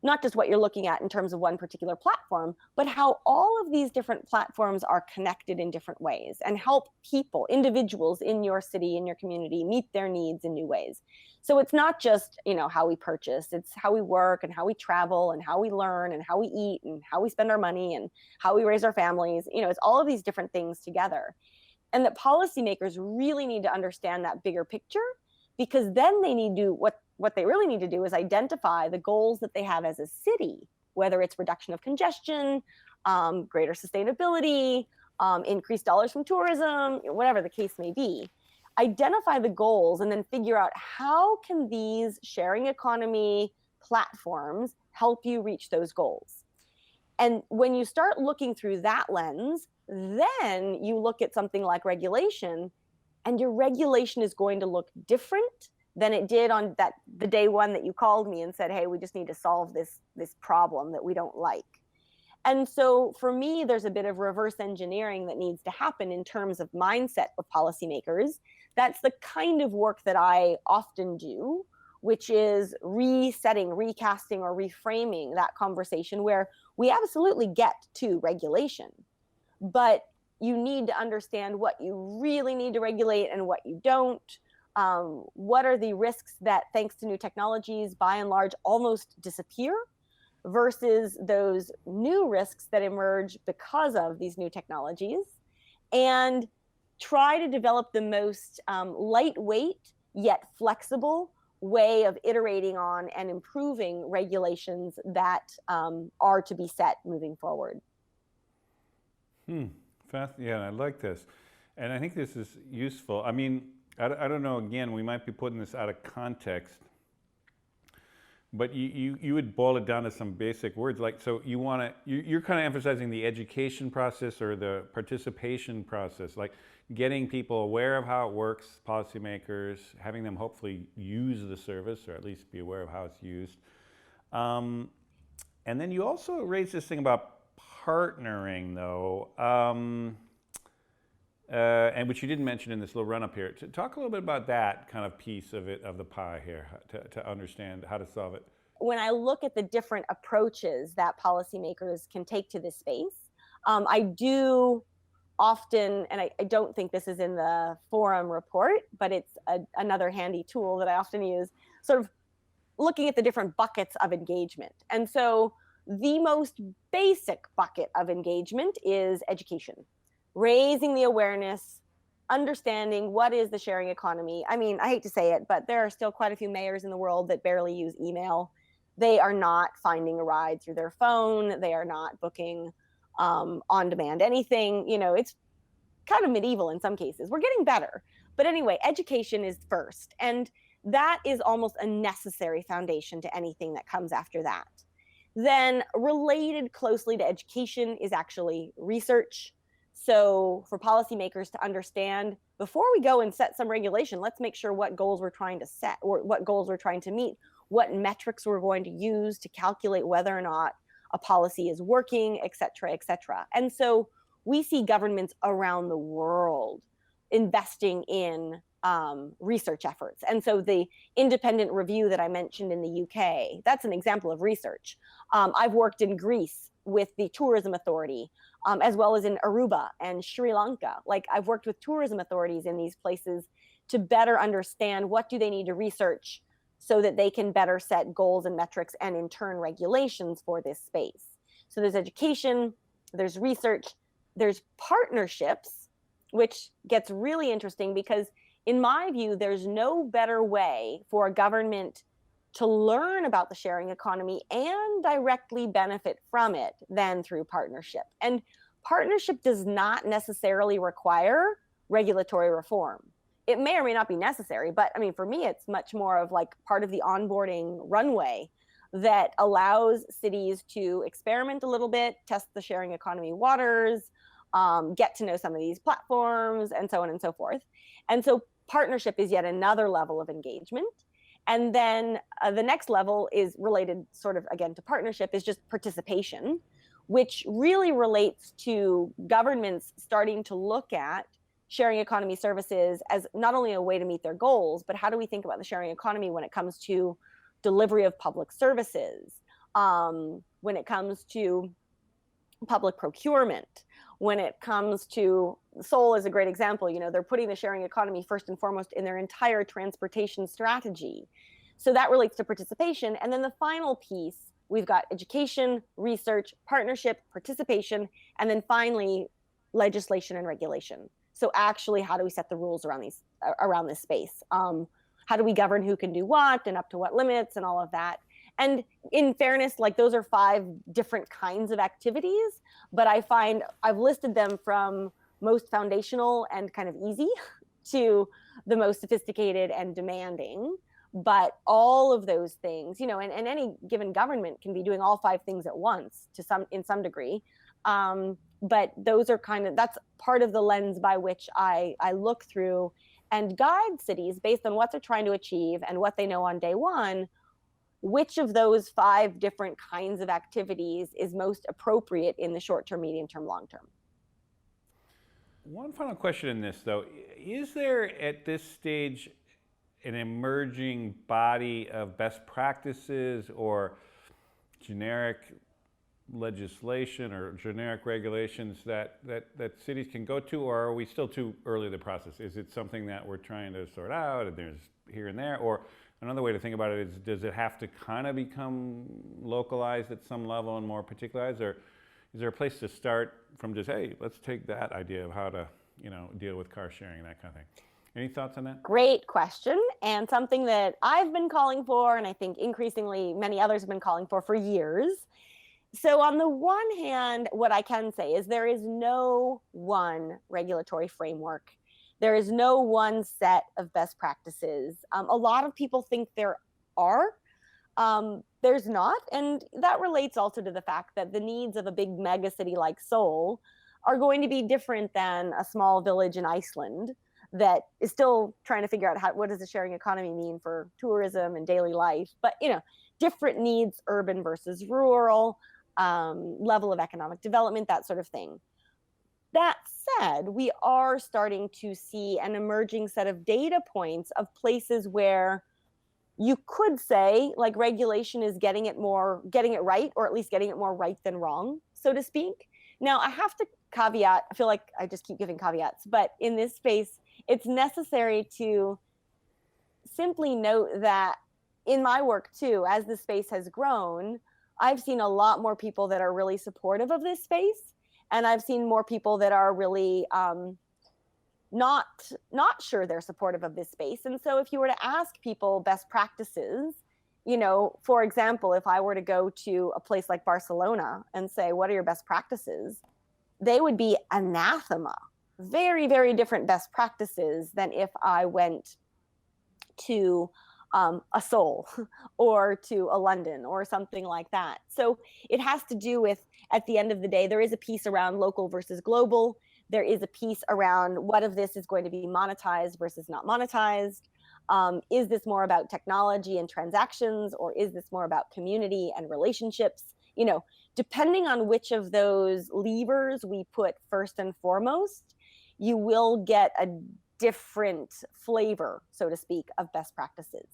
not just what you're looking at in terms of one particular platform, but how all of these different platforms are connected in different ways and help people, individuals in your city, in your community, meet their needs in new ways. So it's not just, how we purchase, it's how we work and how we travel and how we learn and how we eat and how we spend our money and how we raise our families. It's all of these different things together. And that policymakers really need to understand that bigger picture, because then they need to, what they really need to do is identify the goals that they have as a city, whether it's reduction of congestion, greater sustainability, increase dollars from tourism, whatever the case may be. Identify the goals and then figure out how can these sharing economy platforms help you reach those goals. And when you start looking through that lens, then you look at something like regulation, and your regulation is going to look different than it did on the day one that you called me and said, hey, we just need to solve this problem that we don't like. And so for me, there's a bit of reverse engineering that needs to happen in terms of mindset of policymakers. That's the kind of work that I often do, which is resetting, recasting, or reframing that conversation where we absolutely get to regulation, but you need to understand what you really need to regulate and what you don't. What are the risks that, thanks to new technologies, by and large, almost disappear, versus those new risks that emerge because of these new technologies, and try to develop the most lightweight yet flexible way of iterating on and improving regulations that are to be set moving forward. Yeah, I like this. And I think this is useful. I mean, I don't know, again, we might be putting this out of context, but you would boil it down to some basic words. Like, so you're kind of emphasizing the education process or the participation process, like getting people aware of how it works, policymakers, having them hopefully use the service or at least be aware of how it's used. And then you also raised this thing about partnering, though, and which you didn't mention in this little run-up here. Talk a little bit about that kind of piece of it, of the pie here, to understand how to solve it. When I look at the different approaches that policymakers can take to this space, I do often, and I don't think this is in the forum report, but it's another handy tool that I often use, sort of looking at the different buckets of engagement. And so the most basic bucket of engagement is education, raising the awareness, understanding what is the sharing economy. I mean, I hate to say it, but there are still quite a few mayors in the world that barely use email. They are not finding a ride through their phone. They are not booking on demand anything. You know, it's kind of medieval in some cases. We're getting better. But anyway, education is first. And that is almost a necessary foundation to anything that comes after that. Then related closely to education is actually research. So for policymakers to understand, before we go and set some regulation, let's make sure what goals we're trying to set or what goals we're trying to meet, what metrics we're going to use to calculate whether or not a policy is working, et cetera, et cetera. And so we see governments around the world investing in research efforts. And so the independent review that I mentioned in the UK, that's an example of research. I've worked in Greece with the tourism authority, as well as in Aruba and Sri Lanka. Like, I've worked with tourism authorities in these places to better understand what do they need to research so that they can better set goals and metrics and in turn regulations for this space. So there's education, there's research, there's partnerships, which gets really interesting because in my view, there's no better way for a government to learn about the sharing economy and directly benefit from it than through partnership. And partnership does not necessarily require regulatory reform. It may or may not be necessary, but I mean, for me, it's much more of like part of the onboarding runway that allows cities to experiment a little bit, test the sharing economy waters, get to know some of these platforms, and so on and so forth. And so partnership is yet another level of engagement. And then the next level is related sort of, again, to partnership, is just participation, which really relates to governments starting to look at sharing economy services as not only a way to meet their goals, but how do we think about the sharing economy when it comes to delivery of public services, when it comes to public procurement, when it comes to, Seoul is a great example, you know, they're putting the sharing economy first and foremost in their entire transportation strategy. So that relates to participation. And then the final piece, we've got education, research, partnership, participation, and then finally legislation and regulation. So actually, how do we set the rules around this space? How do we govern who can do what and up to what limits and all of that? And in fairness, like those are 5 different kinds of activities, but I find I've listed them from most foundational and kind of easy to the most sophisticated and demanding. But all of those things, and any given government can be doing all 5 things at once in some degree. But those are that's part of the lens by which I look through and guide cities based on what they're trying to achieve and what they know on day one, which of those 5 different kinds of activities is most appropriate in the short term, medium term, long term. One final question in this, though. Is there at this stage an emerging body of best practices or generic legislation or generic regulations that cities can go to, or are we still too early in the process? Is it something that we're trying to sort out and there's here and there? Or another way to think about it is, does it have to kind of become localized at some level and more particularized? Or is there a place to start from just, hey, let's take that idea of how to, deal with car sharing and that kind of thing? Any thoughts on that? Great question, and something that I've been calling for, and I think increasingly many others have been calling for years. So on the one hand, what I can say is there is no one regulatory framework. There is no one set of best practices. A lot of people think there are. There's not, and that relates also to the fact that the needs of a big mega city like Seoul are going to be different than a small village in Iceland that is still trying to figure out what does the sharing economy mean for tourism and daily life. But different needs, urban versus rural, level of economic development, that sort of thing. That said, we are starting to see an emerging set of data points of places where you could say like regulation is getting it right, or at least getting it more right than wrong, so to speak. Now, I have to caveat, I feel like I just keep giving caveats, but in this space, it's necessary to simply note that in my work too, as the space has grown, I've seen a lot more people that are really supportive of this space. And I've seen more people that are really not sure they're supportive of this space. And so if you were to ask people best practices, for example, if I were to go to a place like Barcelona and say, what are your best practices? They would be anathema. Very, very different best practices than if I went to a Seoul or to a London or something like that. So it has to do with, at the end of the day, there is a piece around local versus global. There is a piece around what of this is going to be monetized versus not monetized. Is this more about technology and transactions, or is this more about community and relationships? Depending on which of those levers we put first and foremost, you will get a different flavor, so to speak, of best practices.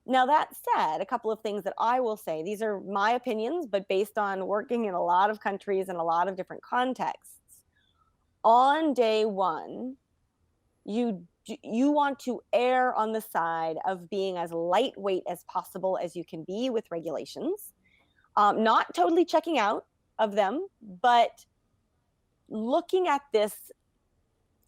Now, that said, a couple of things that I will say, these are my opinions, but based on working in a lot of countries and a lot of different contexts. On day one, you want to err on the side of being as lightweight as possible as you can be with regulations, not totally checking out of them, but looking at this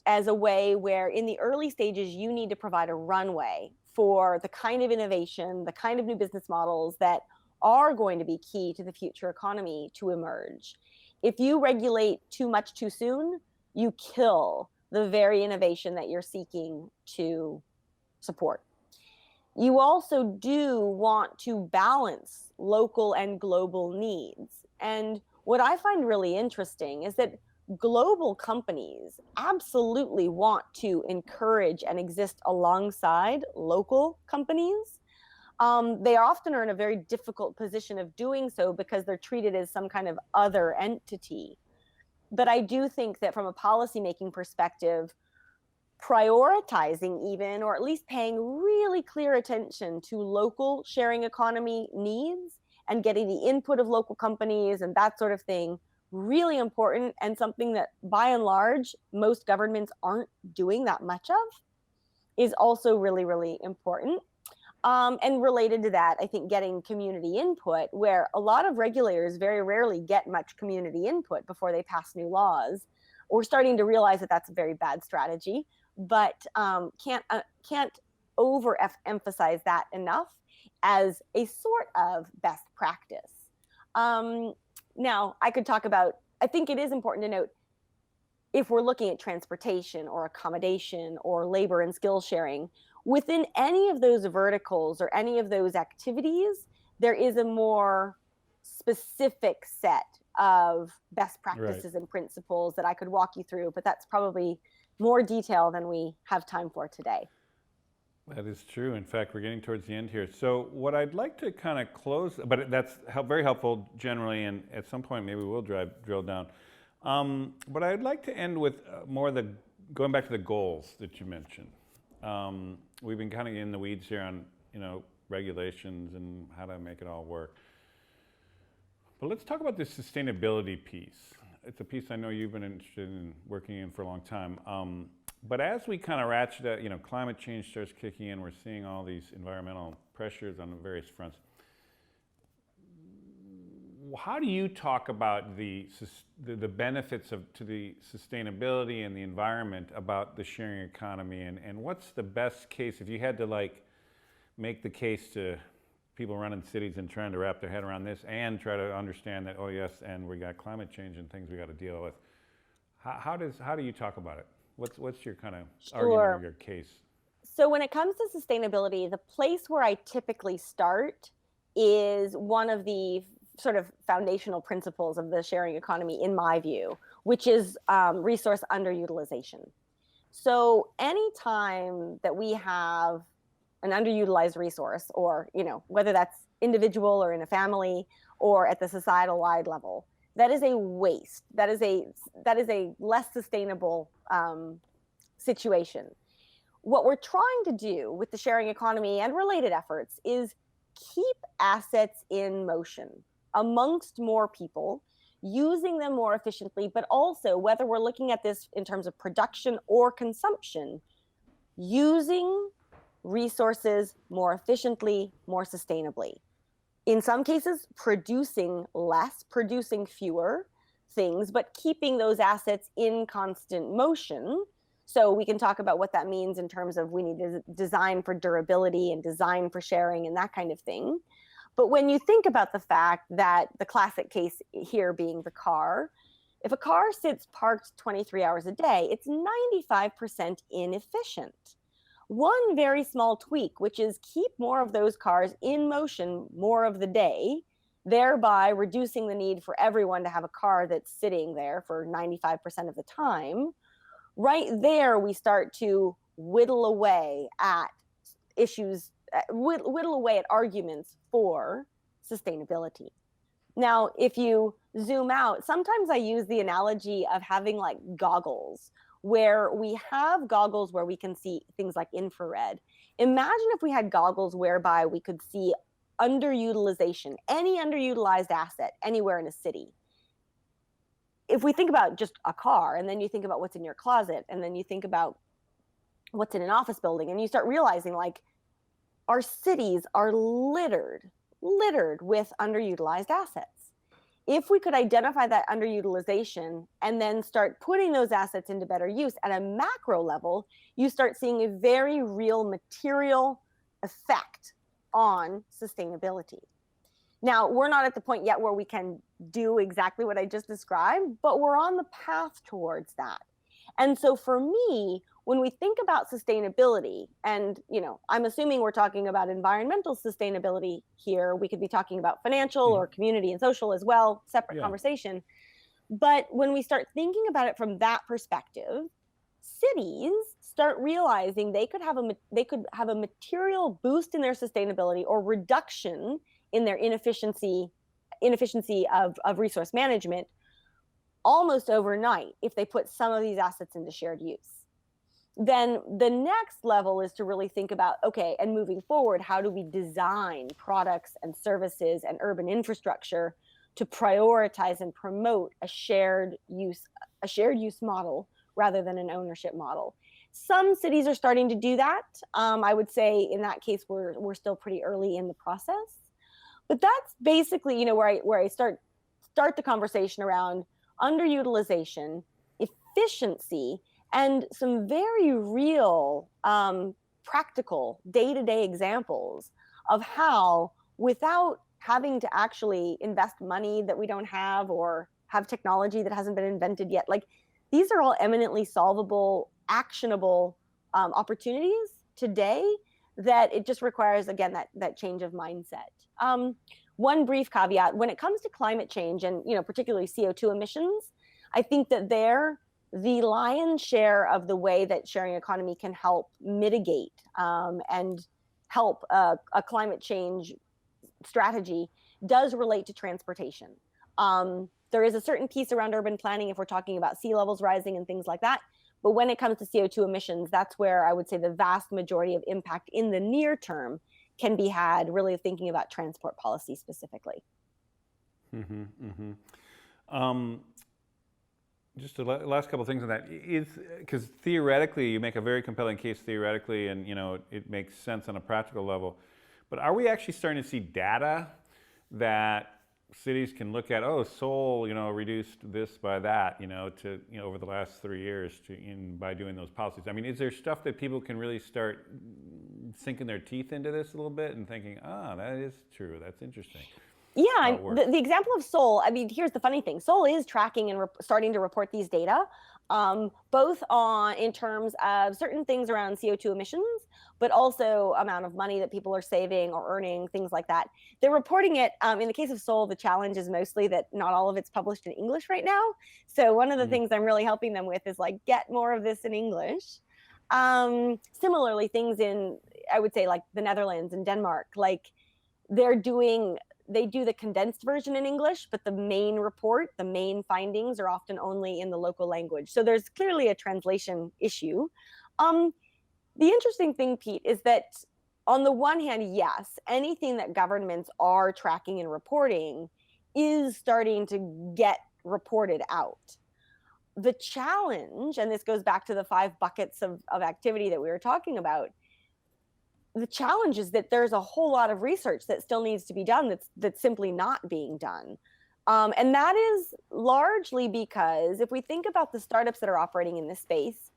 as a way where in the early stages, you need to provide a runway for the kind of innovation, the kind of new business models that are going to be key to the future economy to emerge. If you regulate too much too soon, you kill the very innovation that you're seeking to support. You also do want to balance local and global needs. And what I find really interesting is that global companies absolutely want to encourage and exist alongside local companies. They often are in a very difficult position of doing so because they're treated as some kind of other entity. But I do think that from a policymaking perspective, prioritizing even, or at least paying really clear attention to local sharing economy needs and getting the input of local companies and that sort of thing, really important, and something that by and large, most governments aren't doing that much of, is also really, really important. And related to that, I think getting community input, where a lot of regulators very rarely get much community input before they pass new laws. We're starting to realize that that's a very bad strategy, but can't overemphasize that enough as a sort of best practice. Now, I could talk about, I think it is important to note, if we're looking at transportation or accommodation or labor and skill sharing, within any of those verticals or any of those activities, there is a more specific set of best practices and principles that I could walk you through, but that's probably more detail than we have time for today. That is true. In fact, we're getting towards the end here. So what I'd like to kind of close, but that's very helpful generally, and at some point maybe we'll drill down. But I'd like to end with more going back to the goals that you mentioned. We've been kind of in the weeds here on, regulations and how to make it all work. But let's talk about this sustainability piece. It's a piece I know you've been interested in working in for a long time. But as we kind of ratchet up, climate change starts kicking in, we're seeing all these environmental pressures on various fronts. How do you talk about the benefits to the sustainability and the environment about the sharing economy, and what's the best case if you had to make the case to people running cities and trying to wrap their head around this and try to understand that, oh yes, and we got climate change and things we got to deal with. How do you talk about it? What's your kind of argument or your case? So when it comes to sustainability, the place where I typically start is one of the sort of foundational principles of the sharing economy, in my view, which is resource underutilization. So anytime that we have an underutilized resource, or whether that's individual or in a family or at the societal wide level, that is a waste. That is a less sustainable situation. What we're trying to do with the sharing economy and related efforts is keep assets in motion amongst more people, using them more efficiently, but also, whether we're looking at this in terms of production or consumption, using resources more efficiently, more sustainably. In some cases, producing less, producing fewer things, but keeping those assets in constant motion. So we can talk about what that means in terms of we need to design for durability and design for sharing and that kind of thing. But when you think about the fact that the classic case here being the car, if a car sits parked 23 hours a day, it's 95% inefficient. One very small tweak, which is keep more of those cars in motion more of the day, thereby reducing the need for everyone to have a car that's sitting there for 95% of the time. Right there, we start to whittle away at issues, whittle away at arguments for sustainability. Now, if you zoom out, sometimes I use the analogy of having goggles, where we have goggles where we can see things like infrared. Imagine if we had goggles whereby we could see underutilization, any underutilized asset anywhere in a city. If we think about just a car, and then you think about what's in your closet, and then you think about what's in an office building, and you start realizing our cities are littered with underutilized assets. If we could identify that underutilization and then start putting those assets into better use at a macro level, you start seeing a very real material effect on sustainability. Now, we're not at the point yet where we can do exactly what I just described, but we're on the path towards that. And so for me, when we think about sustainability, and I'm assuming we're talking about environmental sustainability here, we could be talking about financial or community and social as well, separate conversation. But when we start thinking about it from that perspective, cities start realizing they could have a material boost in their sustainability or reduction in their inefficiency of resource management almost overnight if they put some of these assets into shared use. Then the next level is to really think about, okay, and moving forward, how do we design products and services and urban infrastructure to prioritize and promote a shared use model rather than an ownership model? Some cities are starting to do that. I would say in that case, we're still pretty early in the process. But that's basically, where I start the conversation around underutilization, efficiency, and some very real practical day-to-day examples of how, without having to actually invest money that we don't have or have technology that hasn't been invented yet, like these are all eminently solvable, actionable opportunities today, that it just requires, again, that change of mindset. One brief caveat: when it comes to climate change and particularly CO2 emissions, I think that the lion's share of the way that sharing economy can help mitigate and help a climate change strategy does relate to transportation. There is a certain piece around urban planning if we're talking about sea levels rising and things like that. But when it comes to CO2 emissions, that's where I would say the vast majority of impact in the near term can be had, really thinking about transport policy specifically. Just the last couple of things on that is, because theoretically you make a very compelling case theoretically, and it makes sense on a practical level. But are we actually starting to see data that cities can look at? Oh, Seoul, reduced this by that, to over the last 3 years by doing those policies. I mean, is there stuff that people can really start sinking their teeth into this a little bit and thinking, that is true, that's interesting? Yeah, the example of Seoul, I mean, here's the funny thing. Seoul is tracking and starting to report these data, both in terms of certain things around CO2 emissions, but also amount of money that people are saving or earning, things like that. They're reporting it. In the case of Seoul, the challenge is mostly that not all of it's published in English right now. So one of the things I'm really helping them with is like, get more of this in English. Similarly, things in, I would say, like the Netherlands and Denmark, like they do the condensed version in English, but the main report, the main findings are often only in the local language. So there's clearly a translation issue. The interesting thing, Pete, is that on the one hand, yes, anything that governments are tracking and reporting is starting to get reported out. The challenge, and this goes back to the 5 buckets of activity that we were talking about, the challenge is that there's a whole lot of research that still needs to be done that's simply not being done. And that is largely because if we think about the startups that are operating in this space,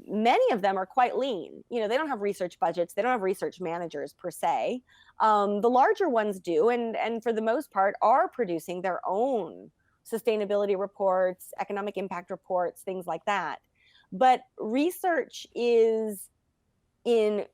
many of them are quite lean. They don't have research budgets. They don't have research managers per se. The larger ones do, and for the most part are producing their own sustainability reports, economic impact reports, things like that. But research is in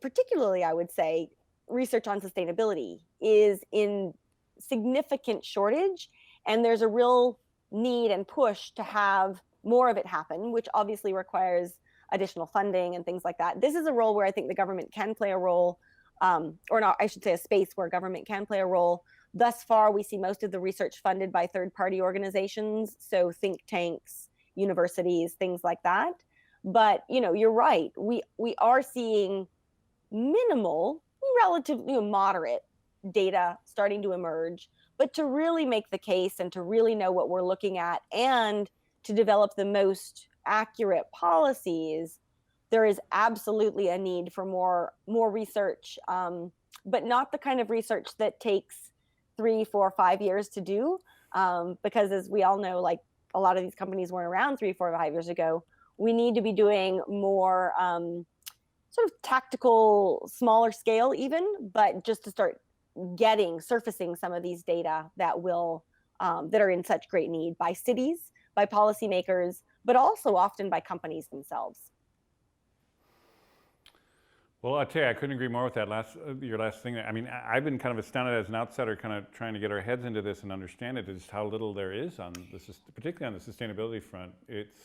particularly, I would say, research on sustainability is in significant shortage, and there's a real need and push to have more of it happen, which obviously requires additional funding and things like that. This is a role where I think the government can play a role, or not, I should say a space where government can play a role. Thus far, we see most of the research funded by third-party organizations, so think tanks, universities, things like that. But you're right. We are seeing minimal, relatively moderate data starting to emerge. But to really make the case and to really know what we're looking at and to develop the most accurate policies, there is absolutely a need for more research, but not the kind of research that takes 3, 4, 5 years to do, because as we all know, like a lot of these companies weren't around 3, 4, 5 years ago. We need to be doing more sort of tactical, smaller scale even, but just to start surfacing some of these data that are in such great need by cities, by policymakers, but also often by companies themselves. Well, I tell you, I couldn't agree more with that your last thing. I mean, I've been kind of astounded as an outsider, kind of trying to get our heads into this and understand it, just how little there is on this, particularly on the sustainability front. It's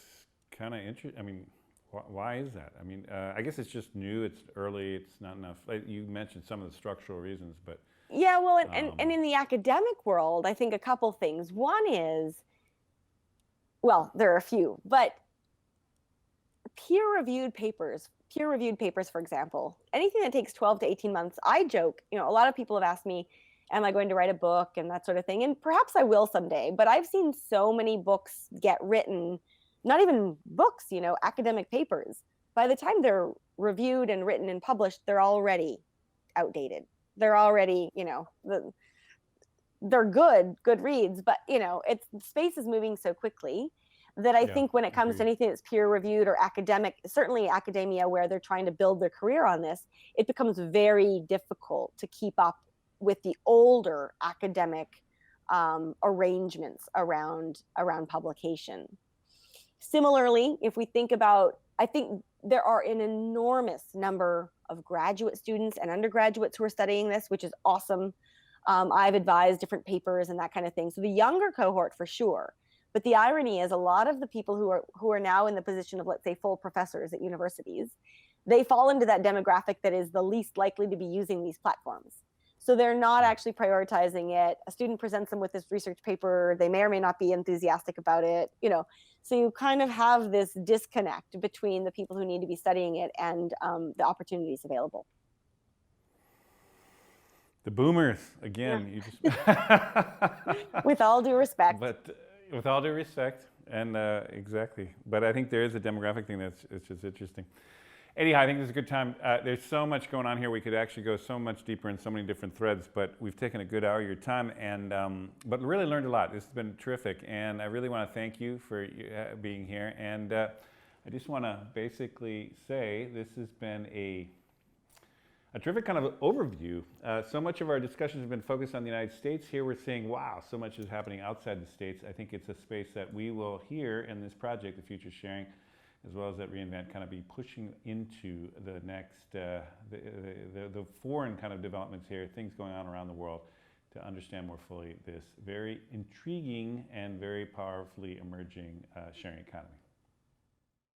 kind of interesting. I mean, why is that? I mean, I guess it's just new, it's early, it's not enough. Like you mentioned some of the structural reasons, but yeah, well, and in the academic world, I think a couple things. One is, well, there are a few, but peer-reviewed papers, for example, anything that takes 12 to 18 months, I joke, a lot of people have asked me, am I going to write a book and that sort of thing? And perhaps I will someday, but I've seen so many books get written, not even books, academic papers. By the time they're reviewed and written and published, they're already outdated. They're already, they're good reads, but the space is moving so quickly. that I Yeah, think when it comes to agreed. anything that's peer reviewed or academic, certainly academia where they're trying to build their career on this, it becomes very difficult to keep up with the older academic arrangements around publication. Similarly, if we think about, I think there are an enormous number of graduate students and undergraduates who are studying this, which is awesome. I've advised different papers and that kind of thing. So the younger cohort for sure. But the irony is a lot of the people who are now in the position of, let's say, full professors at universities, they fall into that demographic that is the least likely to be using these platforms. So they're not actually prioritizing it. A student presents them with this research paper. They may or may not be enthusiastic about it, you know. So you kind of have this disconnect between the people who need to be studying it and the opportunities available. The boomers, again, Yeah. you just. With all due respect. But with all due respect, and exactly. But I think there is a demographic thing that's it's just interesting. Anyhow, I think this is a good time. There's so much going on here. We could actually go so much deeper in so many different threads, but we've taken a good hour of your time, and but really learned a lot. This has been terrific, and I really want to thank you for being here. And I just want to basically say this has been a terrific kind of overview. So much of our discussions have been focused on the United States. Here we're seeing, wow, so much is happening outside the States. I think it's a space that we will here in this project, the Future Sharing, as well as at Reinvent, kind of be pushing into the next, the foreign kind of developments here, things going on around the world, to understand more fully this very intriguing and very powerfully emerging sharing economy.